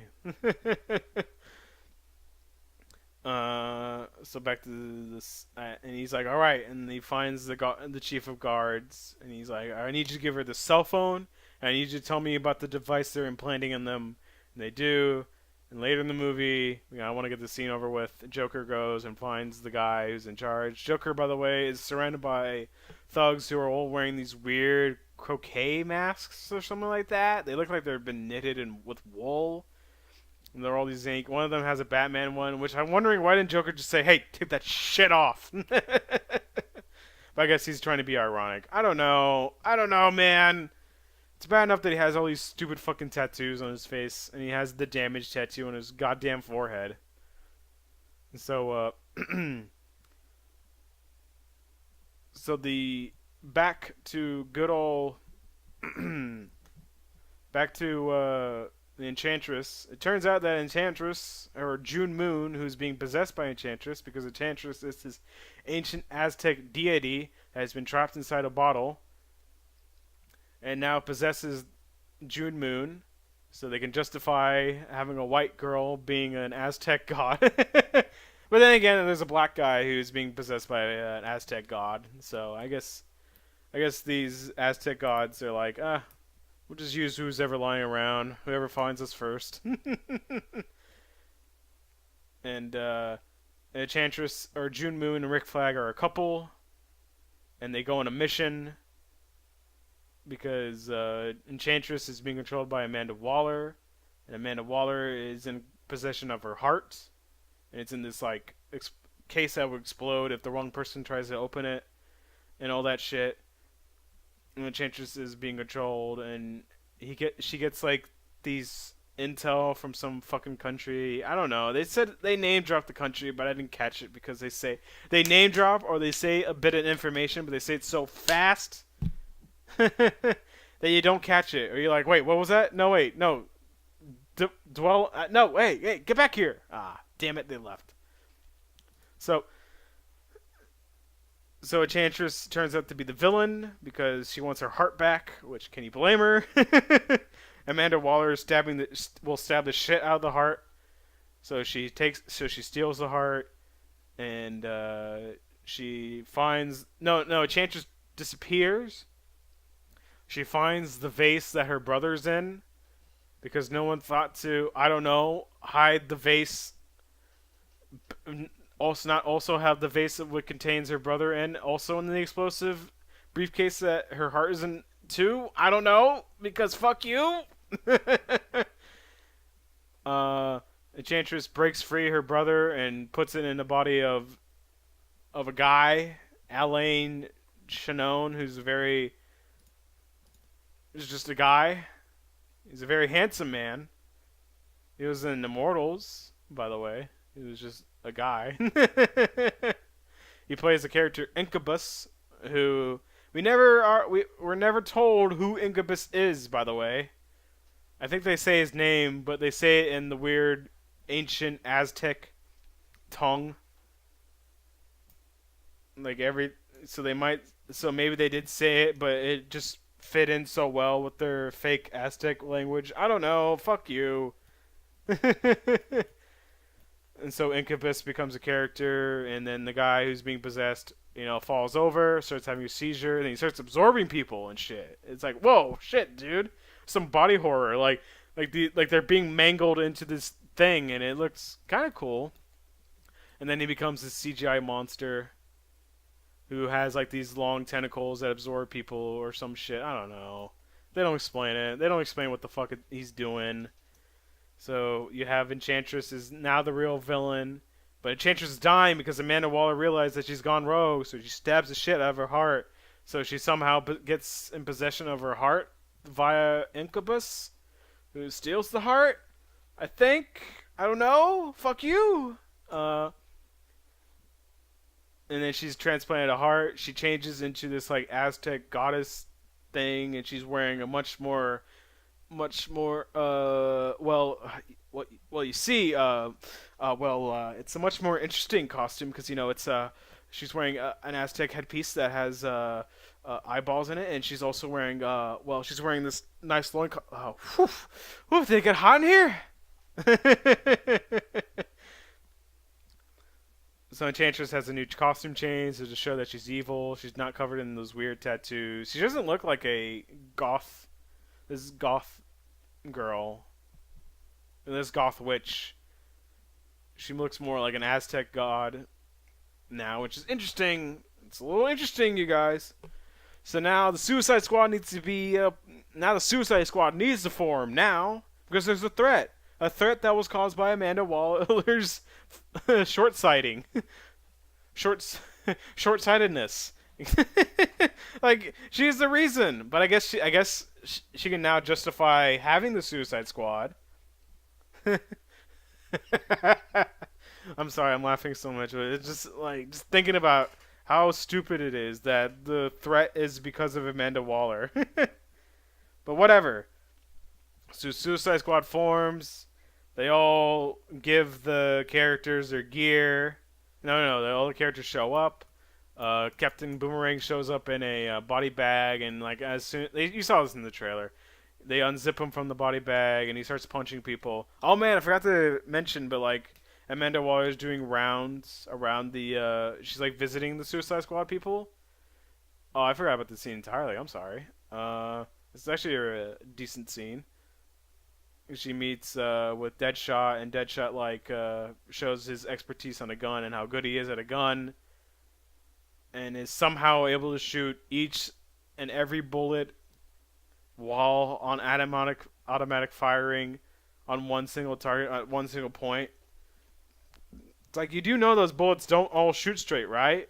So back to this, and he's like, all right, and he finds the chief of guards, and he's like, I need you to give her the cell phone, and I need you to tell me about the device they're implanting in them. And they do. And later in the movie, I want to get the scene over with. Joker goes and finds the guy who's in charge. Joker, by the way, is surrounded by thugs who are all wearing these weird croquet masks or something like that. They look like they've been knitted with wool. And they're all these ink. One of them has a Batman one, which I'm wondering, why didn't Joker just say, hey, take that shit off? But I guess he's trying to be ironic. I don't know, man. It's bad enough that he has all these stupid fucking tattoos on his face, and he has the damage tattoo on his goddamn forehead. And so, back to good old, back to the Enchantress. It turns out that Enchantress, or June Moon, who's being possessed by Enchantress, because Enchantress is this ancient Aztec deity that has been trapped inside a bottle, and now possesses June Moon, so they can justify having a white girl being an Aztec god. But then again, there's a black guy who's being possessed by an Aztec god. So I guess these Aztec gods are like, we'll just use who's ever lying around, whoever finds us first. And Enchantress or June Moon and Rick Flag are a couple, and they go on a mission because Enchantress is being controlled by Amanda Waller, and Amanda Waller is in possession of her heart, and it's in this like case that would explode if the wrong person tries to open it, and all that shit. And Enchantress is being controlled, and she gets like these intel from some fucking country. I don't know. They said they name dropped the country, but I didn't catch it because they name drop or they say a bit of information, but they say it so fast that you don't catch it, or you're like, wait, what was that? No, wait, no, dwell. No, wait, hey, get back here! Ah, damn it, they left. So Enchantress turns out to be the villain because she wants her heart back. Which, can you blame her? Amanda Waller will stab the shit out of the heart. So she steals the heart, and she finds no. Enchantress disappears. She finds the vase that her brother's in, because no one thought to, I don't know, hide the vase. Also have the vase that what contains her brother in, also in the explosive briefcase that her heart is in too. I don't know, because fuck you. Enchantress breaks free her brother and puts it in the body of a guy, Alain Chanone, who's just a guy. He's a very handsome man. He was in Immortals, by the way. He was just a guy. He plays the character Incubus, who we're never told who Incubus is, by the way. I think they say his name, but they say it in the weird ancient Aztec tongue. So maybe they did say it, but it just fit in so well with their fake Aztec language. I don't know. Fuck you. And so Incubus becomes a character, and then the guy who's being possessed, falls over, starts having a seizure, and he starts absorbing people and shit. It's like, whoa, shit, dude. Some body horror, like they're being mangled into this thing, and it looks kind of cool. And then he becomes this CGI monster who has like these long tentacles that absorb people or some shit. I don't know. They don't explain it. They don't explain what the fuck he's doing. So you have Enchantress is now the real villain, but Enchantress is dying because Amanda Waller realized that she's gone rogue, so she stabs the shit out of her heart. So she somehow gets in possession of her heart via Incubus, who steals the heart. I think. I don't know. Fuck you. And then she's transplanted a heart. She changes into this like Aztec goddess thing, and she's wearing a much more you see it's a much more interesting costume because it's she's wearing an Aztec headpiece that has eyeballs in it, and she's also wearing she's wearing this nice whew, did it get hot in here? So Enchantress has a new costume change to show that she's evil. She's not covered in those weird tattoos. She doesn't look like a goth. This goth girl. This goth witch. She looks more like an Aztec god now, which is interesting. It's a little interesting, you guys. So now the Suicide Squad needs to be. Now the Suicide Squad needs to form now because there's a threat. A threat that was caused by Amanda Waller's short-sighting. Short-sightedness. Like, she's the reason. But I guess she can now justify having the Suicide Squad. I'm sorry, I'm laughing so much, but it's just thinking about how stupid it is that the threat is because of Amanda Waller. But whatever. So Suicide Squad forms. They all give the characters their gear. No, all the characters show up. Captain Boomerang shows up in a body bag, and as soon you saw this in the trailer, They unzip him from the body bag, and he starts punching people. Oh man, I forgot to mention, but like Amanda Waller's doing rounds around the. She's like visiting the Suicide Squad people. Oh, I forgot about the scene entirely. I'm sorry. It's actually a decent scene. She meets with Deadshot, and Deadshot like shows his expertise on a gun and how good he is at a gun, and is somehow able to shoot each and every bullet while on automatic firing on one single target at one single point. It's like, you do know those bullets don't all shoot straight, right?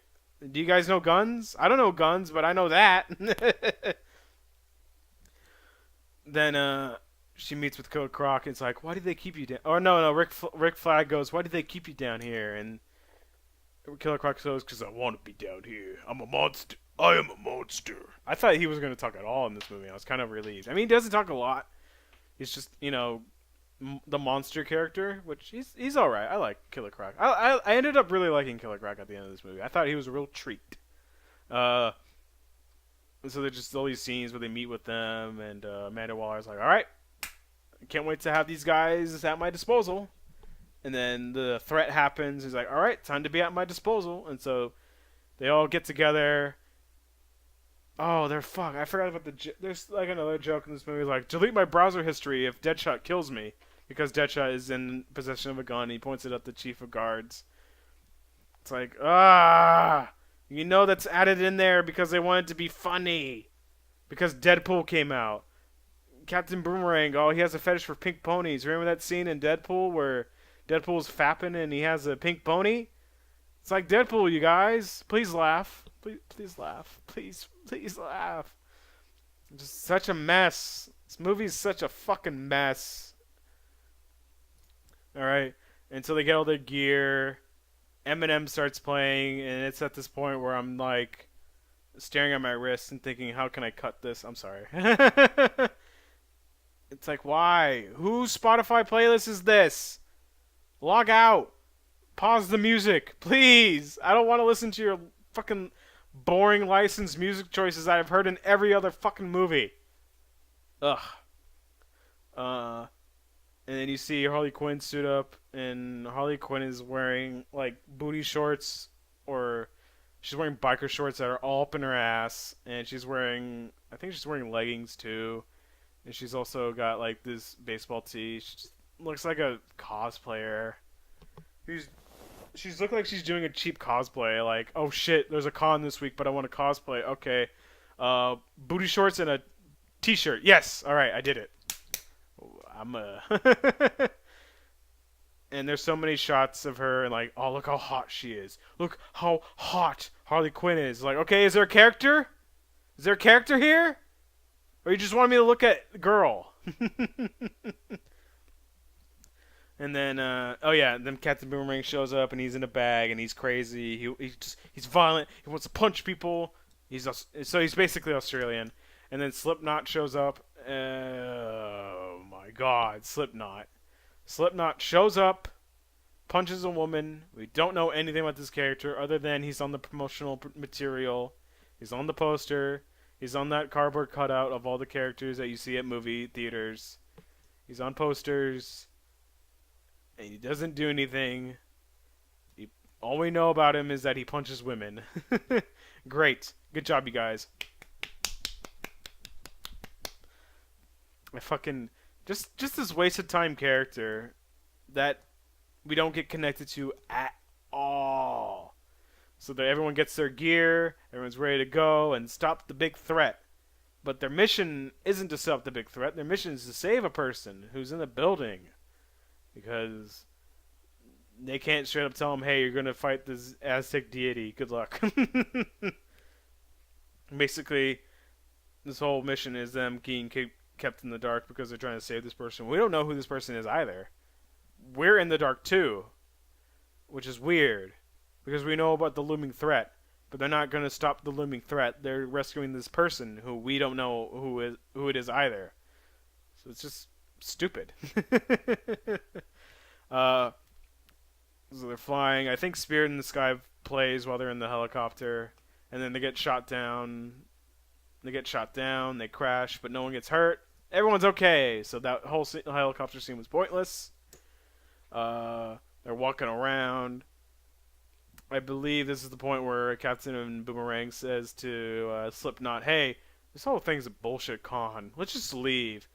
Do you guys know guns? I don't know guns, but I know that. Then she meets with Killer Croc, and it's like, why did they keep you down? Or no, Rick Flag goes, why did they keep you down here? And Killer Croc goes, because I want to be down here. I'm a monster. I am a monster. I thought he was going to talk at all in this movie. I was kind of relieved. I mean, he doesn't talk a lot. He's just, the monster character, which he's all right. I like Killer Croc. I ended up really liking Killer Croc at the end of this movie. I thought he was a real treat. So there's just all these scenes where they meet with them, and Amanda Waller's like, all right, I can't wait to have these guys at my disposal. And then the threat happens. He's like, all right, time to be at my disposal. And so they all get together. Oh, they're fuck. I forgot about there's like another joke in this movie, like, delete my browser history if Deadshot kills me, because Deadshot is in possession of a gun. He points it at the chief of guards. It's like, that's added in there because they want it to be funny, because Deadpool came out. Captain Boomerang, he has a fetish for pink ponies. Remember that scene in Deadpool where Deadpool's fapping and he has a pink pony? It's like, Deadpool, you guys. Please laugh. Please laugh. Please laugh. Just such a mess. This movie is such a fucking mess. Alright. Until they get all their gear. Eminem starts playing, and it's at this point where I'm like staring at my wrist and thinking, how can I cut this? I'm sorry. It's like, why? Whose Spotify playlist is this? Log out. Pause the music, please. I don't want to listen to your fucking boring licensed music choices that I've heard in every other fucking movie. Ugh. And then you see Harley Quinn suit up, and Harley Quinn is wearing like booty shorts, or she's wearing biker shorts that are all up in her ass, and I think she's wearing leggings too, and she's also got like this baseball tee. She just looks like a cosplayer. She's looked like she's doing a cheap cosplay. Like, oh shit, there's a con this week, but I want to cosplay. Okay, booty shorts and a t-shirt. Yes, all right, I did it. And there's so many shots of her, and like, oh, look how hot she is. Look how hot Harley Quinn is. Like, okay, is there a character? Is there a character here? Or you just want me to look at the girl? And then, then Captain Boomerang shows up, and he's in a bag, and he's crazy. He's violent. He wants to punch people. So he's basically Australian. And then Slipknot shows up. Oh my God, Slipknot! Slipknot shows up, punches a woman. We don't know anything about this character other than he's on the promotional material. He's on the poster. He's on that cardboard cutout of all the characters that you see at movie theaters. He's on posters. And he doesn't do anything. All we know about him is that he punches women. Great. Good job, you guys. I fucking... Just this wasted time character that we don't get connected to at all. So that everyone gets their gear, everyone's ready to go and stop the big threat. But their mission isn't to stop the big threat. Their mission is to save a person who's in the building. Because they can't straight up tell him, hey, you're going to fight this Aztec deity. Good luck. Basically, this whole mission is them being kept in the dark because they're trying to save this person. We don't know who this person is either. We're in the dark too, which is weird because we know about the looming threat, but they're not going to stop the looming threat. They're rescuing this person who we don't know who it is either. So it's just stupid. So they're flying. I think Spirit in the Sky plays while they're in the helicopter, and then they get shot down. They crash, but no one gets hurt. Everyone's okay. So that whole helicopter scene was pointless. They're walking around. I believe this is the point where Captain Boomerang says to Slipknot, "Hey, this whole thing's a bullshit con. Let's just leave."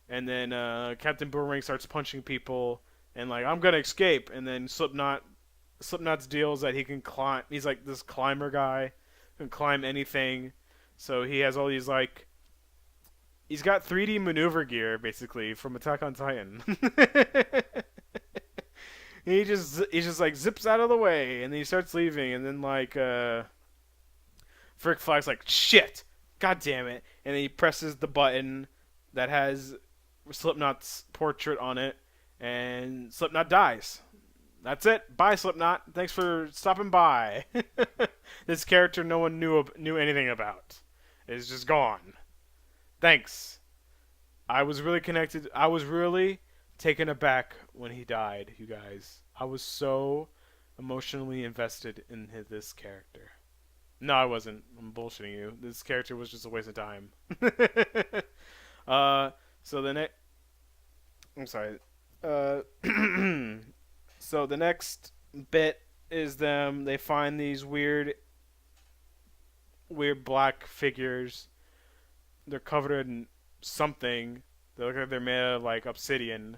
And then Captain Boomerang starts punching people and like, "I'm gonna escape." And then Slipknot's deal is that he can climb. He's like this climber guy, can climb anything. So he has all these like, he's got 3D maneuver gear basically from Attack on Titan. He just like zips out of the way and then he starts leaving and then like Frick Flag's like, shit, god damn it, and then he presses the button that has Slipknot's portrait on it and Slipknot dies. That's it. Bye, Slipknot. Thanks for stopping by. This character no one knew anything about is just gone. Thanks. I was really connected. I was really taken aback when he died, you guys. I was so emotionally invested in this character. No, I wasn't. I'm bullshitting you. This character was just a waste of time. uh, so the next. I'm sorry. Uh, so the next bit is them. They find these weird black figures. They're covered in something. They look like they're made of like obsidian,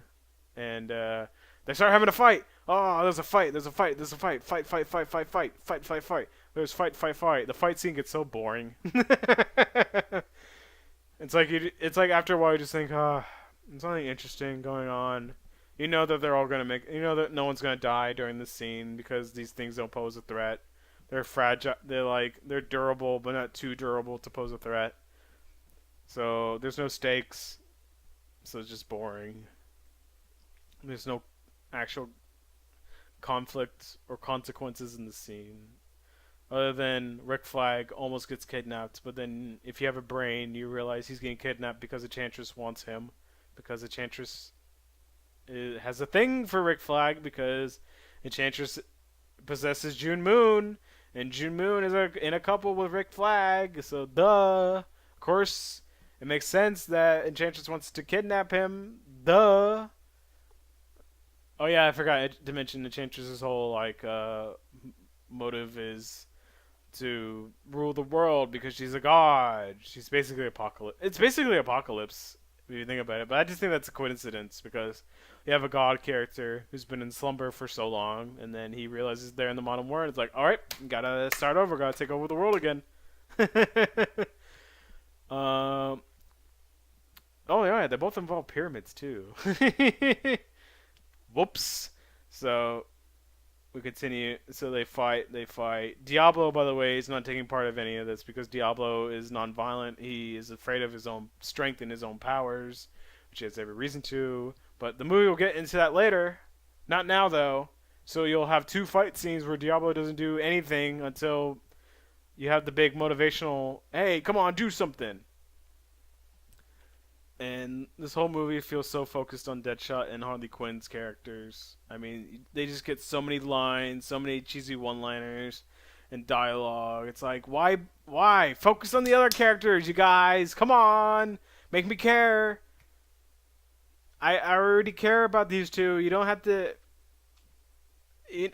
and they start having a fight. Oh, there's a fight. There's a fight. There's a fight. Fight. Fight. Fight. Fight. Fight. Fight. Fight. Fight. There's fight. Fight. Fight. The fight scene gets so boring. It's like after a while you just think, ah, there's something interesting going on. You know that they're all gonna make. You know that no one's gonna die during this scene because these things don't pose a threat. They're fragile. They're durable, but not too durable to pose a threat. So there's no stakes. So it's just boring. There's no actual conflict or consequences in the scene. Other than Rick Flag almost gets kidnapped, but then if you have a brain, you realize he's getting kidnapped because Enchantress wants him. Because Enchantress has a thing for Rick Flag because Enchantress possesses June Moon, and June Moon is in a couple with Rick Flag, so duh. Of course, it makes sense that Enchantress wants to kidnap him. Duh. Oh yeah, I forgot to mention Enchantress's whole like motive is to rule the world because she's a god. She's basically apocalypse. It's basically apocalypse if you think about it. But I just think that's a coincidence because you have a god character who's been in slumber for so long, and then he realizes they're in the modern world. It's like, all right, gotta start over. Gotta take over the world again. um. Oh yeah, they both involve pyramids too. Whoops. So we continue. So they fight. They fight. Diablo, by the way, is not taking part of any of this because Diablo is non-violent. He is afraid of his own strength and his own powers, which he has every reason to. But the movie will get into that later. Not now, though. So you'll have two fight scenes where Diablo doesn't do anything until you have the big motivational, hey, come on, do something. And this whole movie feels so focused on Deadshot and Harley Quinn's characters. I mean, they just get so many lines, so many cheesy one-liners, and dialogue. It's like, why? Focus on the other characters, you guys. Come on, make me care. I already care about these two. You don't have to.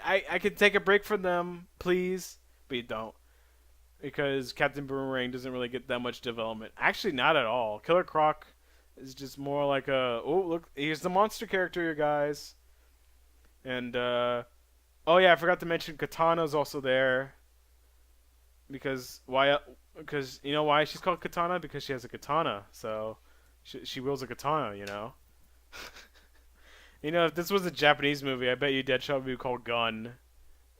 I could take a break from them, please, but you don't. Because Captain Boomerang doesn't really get that much development. Actually, not at all. Killer Croc is just more like a, oh, look, here's the monster character, you guys. And, oh yeah, I forgot to mention Katana's also there. Because, why, because, you know why she's called Katana? Because she has a katana, so she wields a katana, you know? You know, if this was a Japanese movie, I bet you Deadshot would be called Gun,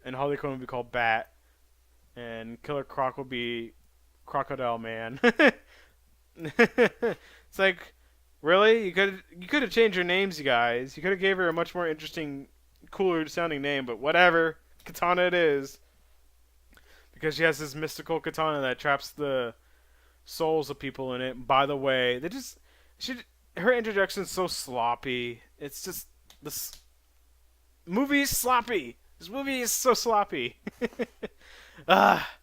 and Harley Quinn would be called Bat, and Killer Croc would be Crocodile Man. It's like, really? You could have changed your names, you guys. You could have gave her a much more interesting, cooler sounding name, but whatever. Katana it is. Because she has this mystical katana that traps the souls of people in it. And by the way, her introduction's so sloppy. It's just this movie's sloppy. This movie is so sloppy. Ah.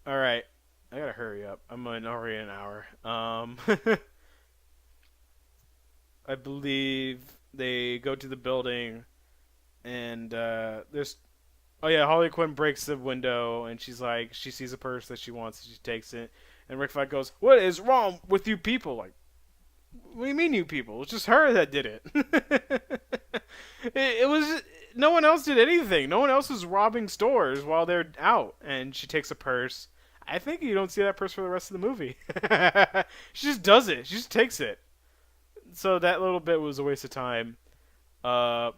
All right. I gotta hurry up. I'm already an hour. I believe they go to the building, and there's oh yeah, Harley Quinn breaks the window, and she's like, she sees a purse that she wants, and she takes it, and Rick Flag goes, "What is wrong with you people?" Like, what do you mean, you people? It's just her that did it. it was no one else did anything. No one else was robbing stores while they're out, and she takes a purse. I think you don't see that purse for the rest of the movie. She just does it. She just takes it. So that little bit was a waste of time. Uh,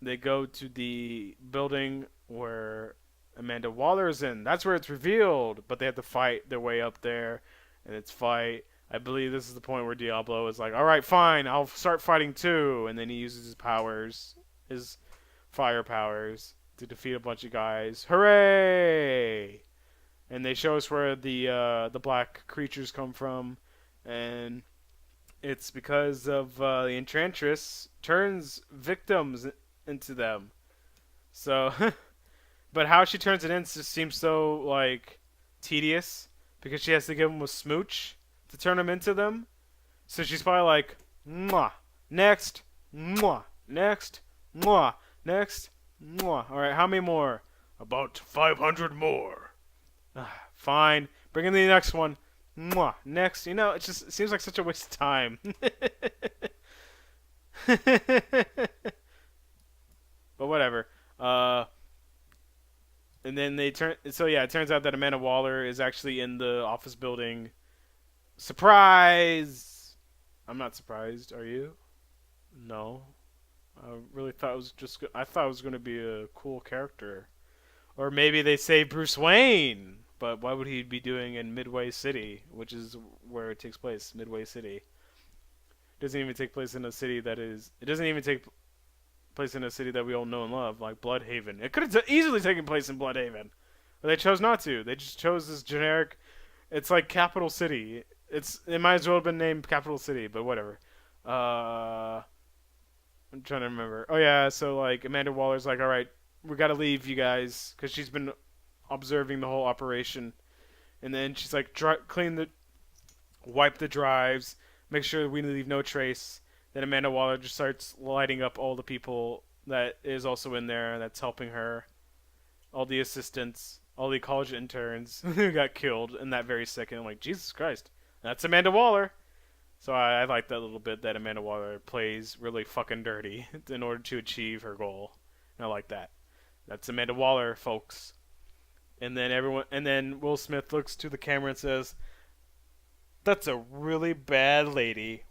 they go to the building where Amanda Waller is in. That's where it's revealed. But they have to fight their way up there, and it's fight. I believe this is the point where Diablo is like, "All right, fine, I'll start fighting too," and then he uses his powers, his fire powers, to defeat a bunch of guys. Hooray! And they show us where the black creatures come from, and it's because of the Enchantress turns victims into them. So, but how she turns it in just seems so like tedious because she has to give them a smooch to turn them into them. So she's probably like, "Mwah, next, mwah, next, mwah, next, mwah." All right, how many more? About 500 more. Fine, bring in the next one. Mwah, next. You know, it seems like such a waste of time. But whatever. And then they turn. So yeah, it turns out that Amanda Waller is actually in the office building. Surprise! I'm not surprised. Are you? No. I really thought it was just. I thought it was going to be a cool character, or maybe they say Bruce Wayne. But what would he be doing in Midway City, which is where it takes place? Midway City. It doesn't even take place in a city that is. It doesn't even take place in a city that we all know and love, like Bloodhaven. It could have easily taken place in Bloodhaven, but they chose not to. They just chose this generic. It's like Capital City. It might as well have been named Capital City, but whatever. I'm trying to remember. Oh yeah, so like Amanda Waller's like, "All right, we gotta leave, you guys," because she's been observing the whole operation, and then she's like, wipe the drives, make sure we leave no trace. Then Amanda Waller just starts lighting up all the people that is also in there that's helping her, all the assistants, all the college interns who got killed in that very second. I'm like, Jesus Christ, that's Amanda Waller. So I like that little bit that Amanda Waller plays really fucking dirty in order to achieve her goal. And I like that. That's Amanda Waller, folks. And then Will Smith looks to the camera and says, "That's a really bad lady."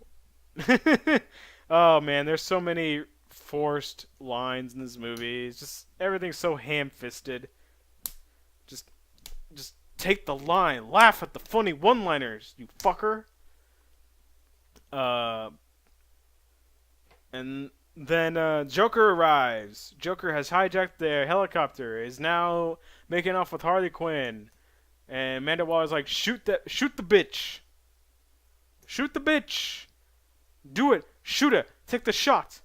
Oh man, there's so many forced lines in this movie. It's just everything's so ham-fisted. Just take the line, laugh at the funny one-liners, you fucker. And then Joker arrives. Joker has hijacked their helicopter. Is now making off with Harley Quinn. And Amanda Waller's like, shoot the bitch. Shoot the bitch. Do it. Shoot her. Take the shot.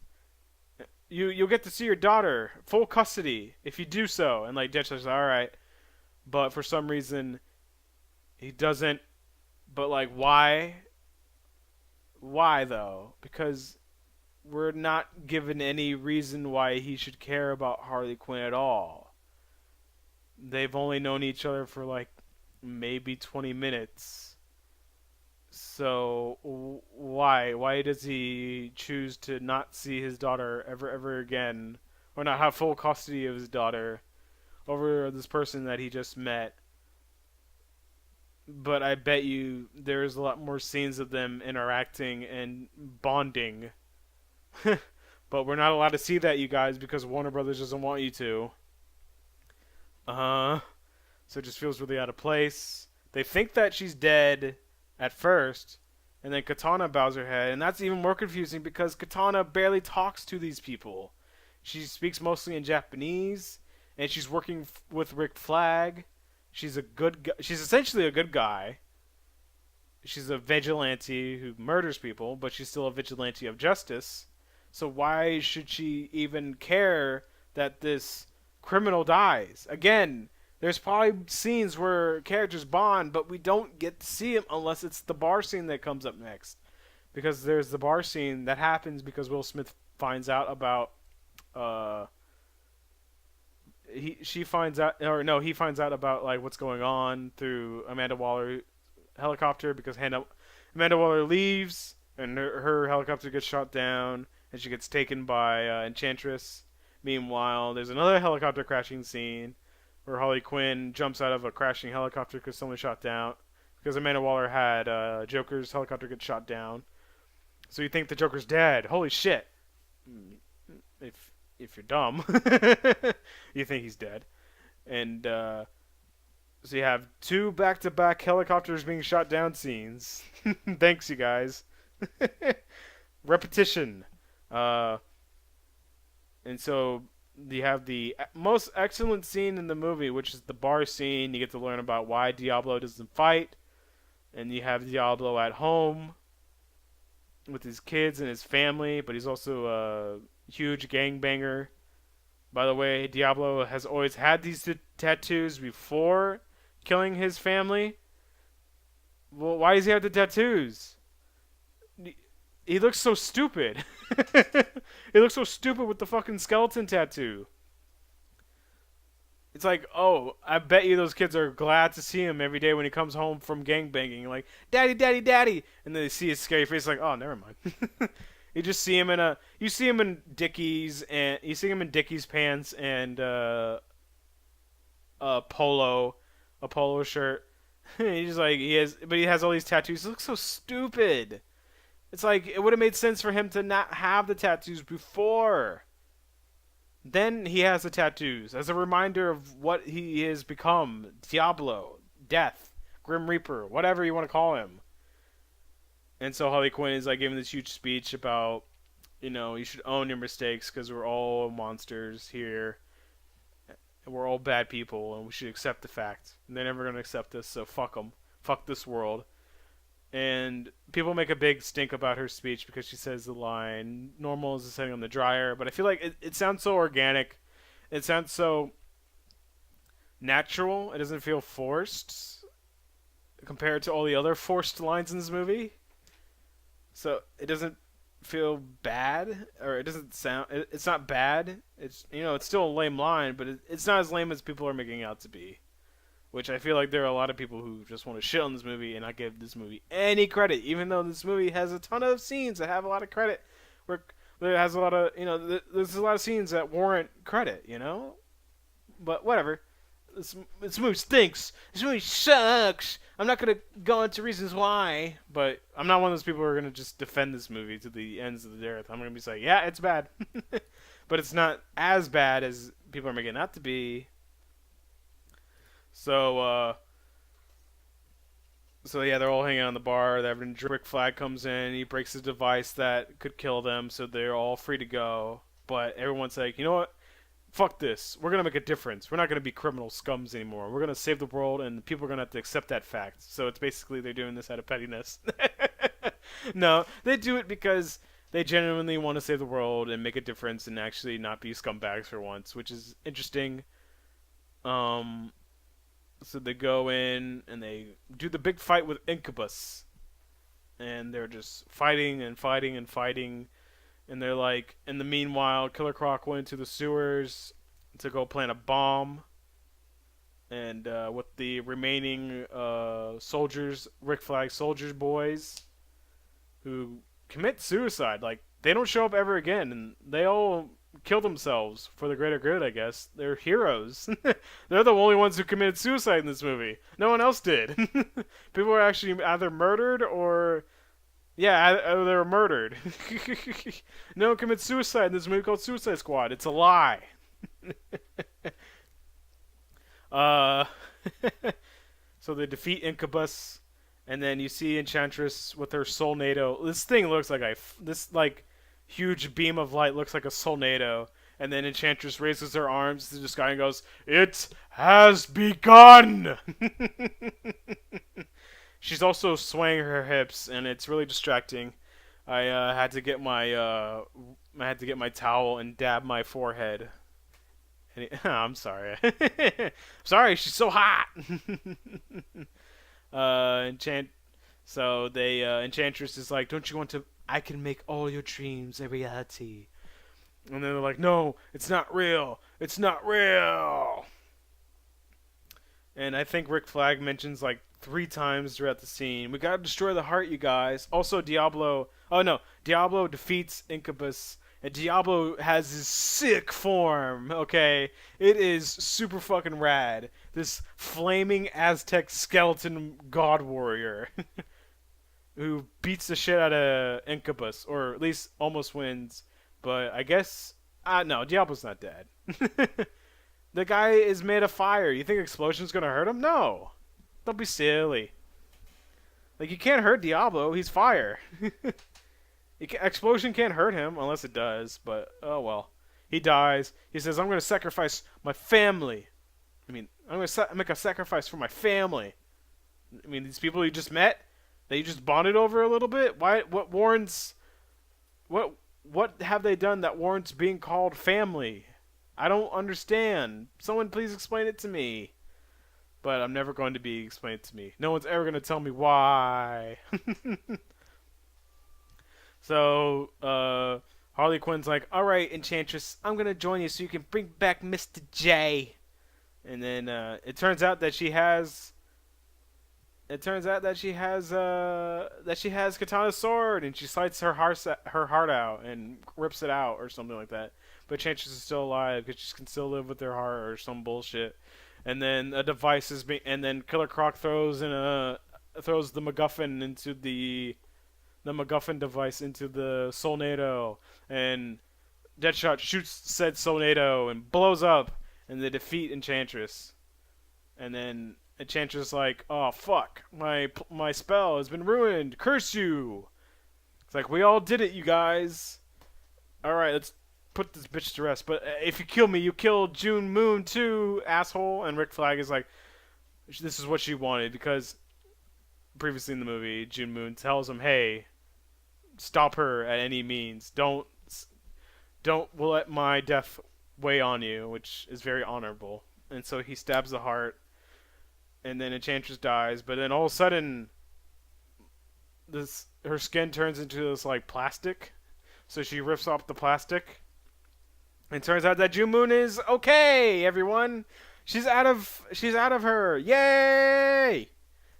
You'll get to see your daughter. Full custody if you do so. And like Deadshot's like, alright. But for some reason, he doesn't. But like, why? Why though? Because we're not given any reason why he should care about Harley Quinn at all. They've only known each other for like maybe 20 minutes. So why does he choose to not see his daughter ever again, or not have full custody of his daughter over this person that he just met? But I bet you there's a lot more scenes of them interacting and bonding. But we're not allowed to see that, you guys, because Warner Brothers doesn't want you to. So it just feels really out of place. They think that she's dead at first, and then Katana bows her head, and that's even more confusing because Katana barely talks to these people. She speaks mostly in Japanese, and she's working with Rick Flag. She's essentially a good guy. She's a vigilante who murders people, but she's still a vigilante of justice. So why should she even care that this criminal dies? Again, there's probably scenes where characters bond, but we don't get to see them unless it's the bar scene that comes up next. because there's the bar scene that happens because Will Smith finds out about uh she finds out, or no, he finds out about like what's going on through Amanda Waller helicopter because Amanda Waller leaves and her helicopter gets shot down and she gets taken by Enchantress. Meanwhile, there's another helicopter crashing scene where Harley Quinn jumps out of a crashing helicopter because someone shot down because Amanda Waller had Joker's helicopter get shot down. So you think the Joker's dead? Holy shit! If if you're dumb, you think he's dead. And so you have two back-to-back helicopters being shot down scenes. Thanks, you guys. Repetition. Uh, and so you have the most excellent scene in the movie, which is the bar scene. You get to learn about why Diablo doesn't fight. And you have Diablo at home with his kids and his family, but he's also a huge gangbanger. By the way, Diablo has always had these tattoos before killing his family. Well, why does he have the tattoos? He looks so stupid. He looks so stupid with the fucking skeleton tattoo. It's like, oh, I bet you those kids are glad to see him every day when he comes home from gangbanging. Like, daddy, daddy, daddy. And then they see his scary face like, oh, never mind. You just see him you see him in Dickies, and you see him in Dickies pants and a polo shirt. He's like, but he has all these tattoos. He looks so stupid. It's like, it would have made sense for him to not have the tattoos before. Then he has the tattoos as a reminder of what he has become. Diablo, Death, Grim Reaper, whatever you want to call him. And so Harley Quinn is like giving this huge speech about, you should own your mistakes because we're all monsters here. And we're all bad people and we should accept the fact. And they're never going to accept us, so fuck them. Fuck this world. And people make a big stink about her speech because she says the line, normal is setting on the dryer. But I feel like it sounds so organic. It sounds so natural. It doesn't feel forced compared to all the other forced lines in this movie. So it doesn't feel bad, or it doesn't sound. It's not bad. It's still a lame line, but it's not as lame as people are making out to be. Which I feel like there are a lot of people who just want to shit on this movie and not give this movie any credit, even though this movie has a ton of scenes that have a lot of credit. Where it has a lot of, there's a lot of scenes that warrant credit, But whatever. This movie stinks. This movie sucks. I'm not going to go into reasons why, but I'm not one of those people who are going to just defend this movie to the ends of the earth. I'm going to be like, yeah, it's bad. But it's not as bad as people are making it out to be. So yeah, they're all hanging out in the bar. They're having a drink. Rick Flag comes in. He breaks his device that could kill them, so they're all free to go. But everyone's like, you know what? Fuck this. We're gonna make a difference. We're not gonna be criminal scums anymore. We're gonna save the world, and people are gonna have to accept that fact. So it's basically they're doing this out of pettiness. No, they do it because they genuinely want to save the world and make a difference and actually not be scumbags for once, which is interesting. So they go in and they do the big fight with Incubus. And they're just fighting and fighting and fighting. And they're like, in the meanwhile, Killer Croc went into the sewers to go plant a bomb. And with the remaining soldiers, Rick Flag soldiers boys, who commit suicide. Like, they don't show up ever again. And they all kill themselves for the greater good, I guess. They're heroes. They're the only ones who committed suicide in this movie. No one else did. People were actually either murdered or... Yeah, they were murdered. No one commits suicide in this movie called Suicide Squad. It's a lie. uh, so they defeat Incubus, and then you see Enchantress with her Soulnado. This thing looks like this huge beam of light looks like a Soulnado. And then Enchantress raises her arms to the sky and goes, "It has begun!" She's also swaying her hips, and it's really distracting. I had to get my towel and dab my forehead. I'm sorry. Sorry, she's so hot. So they Enchantress is like, "Don't you want to? I can make all your dreams a reality." And then they're like, "No, it's not real. It's not real." And I think Rick Flag mentions like 3 times throughout the scene, "We gotta destroy the heart, you guys." Also, Diablo. Oh no, Diablo defeats Incubus, and Diablo has his sick form. Okay, it is super fucking rad. This flaming Aztec skeleton god warrior who beats the shit out of Incubus, or at least almost wins. But I guess, no, Diablo's not dead. The guy is made of fire. You think explosion's gonna hurt him? No. Don't be silly. Like, you can't hurt Diablo. He's fire. Explosion can't hurt him unless it does. But oh well. He dies. He says, "I'm gonna sacrifice my family. I mean, I'm gonna make a sacrifice for my family." I mean, these people you just met, that you just bonded over a little bit. Why? What warrants? What have they done that warrants being called family? I don't understand. Someone please explain it to me. But I'm never going to be explained to me. No one's ever going to tell me why. So, Harley Quinn's like, "Alright, Enchantress, I'm going to join you so you can bring back Mr. J." And then, it turns out that she has... Katana's sword, and she slices her heart out and rips it out or something like that. But Enchantress is still alive because she can still live with her heart or some bullshit. And then a device is being, and then Killer Croc throws the MacGuffin into the MacGuffin device into the Solnado, and Deadshot shoots said Solnado and blows up, and they defeat Enchantress. And then Enchantress is like, "Oh fuck, my spell has been ruined. Curse you!" It's like, "We all did it, you guys. All right, let's put this bitch to rest. But if you kill me, you kill June Moon too, asshole." And Rick Flag is like, this is what she wanted, because previously in the movie, June Moon tells him, "Hey, stop her at any means. Don't let my death weigh on you," which is very honorable. And so he stabs the heart, and then Enchantress dies. But then all of a sudden, her skin turns into this like plastic. So she rips off the plastic. And it turns out that June Moon is okay, everyone. She's out of her. Yay!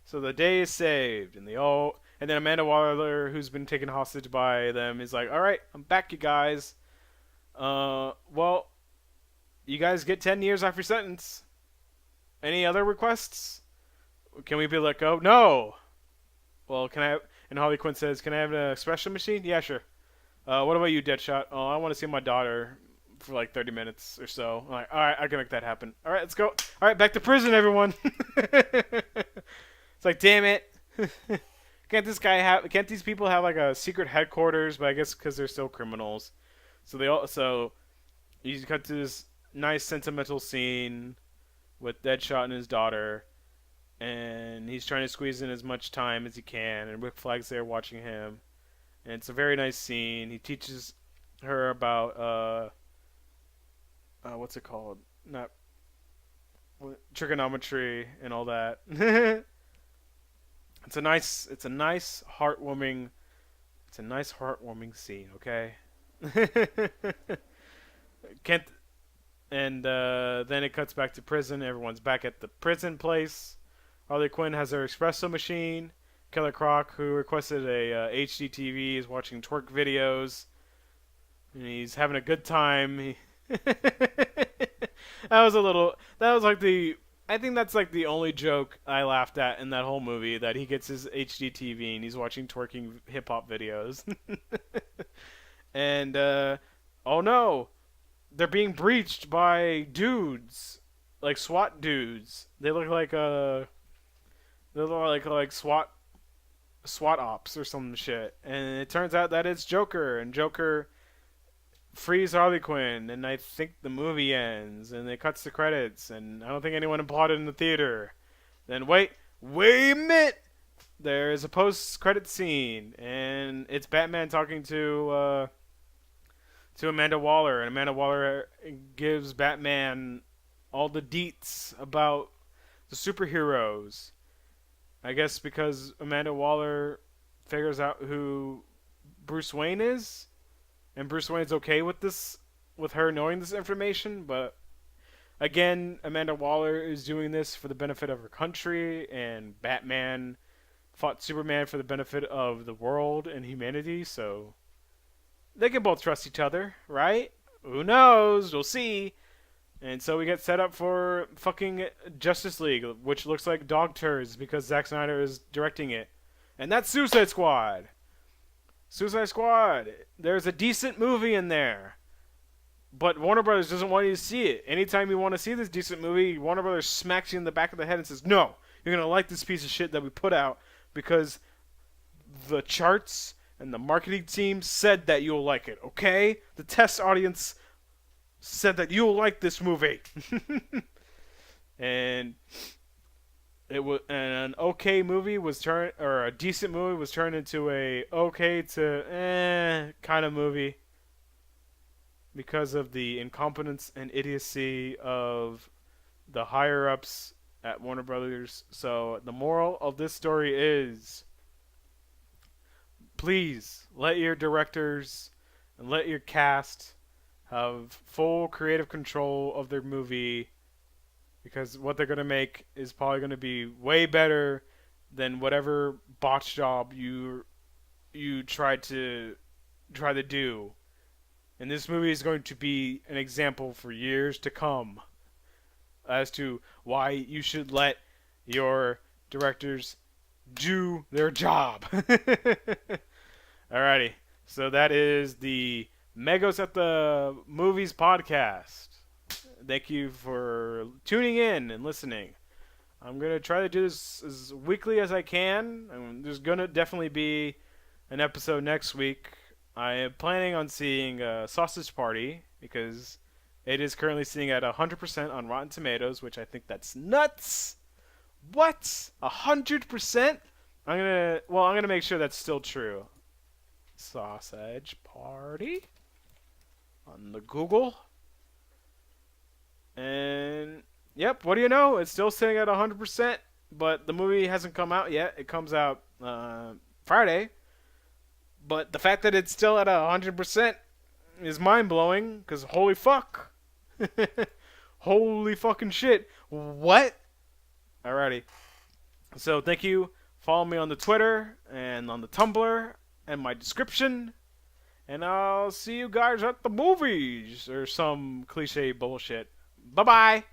So the day is saved, and then Amanda Waller, who's been taken hostage by them, is like, "All right, I'm back, you guys. Well, you guys get 10 years off your sentence. Any other requests? Can we be let go?" "No." "Well, can I?" And Harley Quinn says, "Can I have an espresso machine?" "Yeah, sure." What about you, Deadshot?" "Oh, I want to see my daughter for like 30 minutes or so." I'm like, "All right, I can make that happen. All right, let's go. All right, back to prison, everyone." It's like, damn it. Can't these people have like a secret headquarters? But I guess because they're still criminals. So you cut to this nice sentimental scene with Deadshot and his daughter, and he's trying to squeeze in as much time as he can, and Rick Flag's there watching him. And it's a very nice scene. He teaches her about what's it called? Not trigonometry and all that. It's a nice heartwarming scene, okay? Kent and then it cuts back to prison. Everyone's back at the prison place. Harley Quinn has her espresso machine. Killer Croc, who requested a HD TV, is watching twerk videos, and he's having a good time. I think that's like the only joke I laughed at in that whole movie, that he gets his HD TV and he's watching twerking hip hop videos. And oh no, they're being breached by dudes, like SWAT dudes. They look like SWAT ops or some shit. And it turns out that it's Joker, and Joker frees Harley Quinn, and I think the movie ends, and it cuts the credits, and I don't think anyone applauded in the theater. Then wait a minute! There is a post-credit scene, and it's Batman talking to Amanda Waller, and Amanda Waller gives Batman all the deets about the superheroes. I guess because Amanda Waller figures out who Bruce Wayne is, and Bruce Wayne's okay with this, with her knowing this information. But again, Amanda Waller is doing this for the benefit of her country, and Batman fought Superman for the benefit of the world and humanity. So they can both trust each other, right? Who knows? We'll see. And so we get set up for fucking Justice League, which looks like dog turds because Zack Snyder is directing it. And that's Suicide Squad. Suicide Squad. There's a decent movie in there. But Warner Brothers doesn't want you to see it. Anytime you want to see this decent movie, Warner Brothers smacks you in the back of the head and says, no, you're going to like this piece of shit that we put out because the charts and the marketing team said that you'll like it, okay? The test audience said that you'll like this movie. And an okay movie was turned, or a decent movie was turned into a okay to kind of movie because of the incompetence and idiocy of the higher ups at Warner Brothers. So the moral of this story is, please let your directors and let your cast have full creative control of their movie, because what they're going to make is probably going to be way better than whatever botch job you try to do. And this movie is going to be an example for years to come as to why you should let your directors do their job. Alrighty, so that is the Megos at the Movies podcast. Thank you for tuning in and listening. I'm going to try to do this as weekly as I can. There's going to definitely be an episode next week. I am planning on seeing Sausage Party because it is currently sitting at 100% on Rotten Tomatoes, which I think that's nuts. What? 100%? I'm gonna make sure that's still true. Sausage Party on the Google. And yep, what do you know? It's still sitting at 100%, but the movie hasn't come out yet. It comes out Friday. But the fact that it's still at 100% is mind-blowing, because holy fuck. Holy fucking shit. What? Alrighty. So thank you. Follow me on the Twitter and on the Tumblr and my description. And I'll see you guys at the movies, or some cliche bullshit. Bye-bye.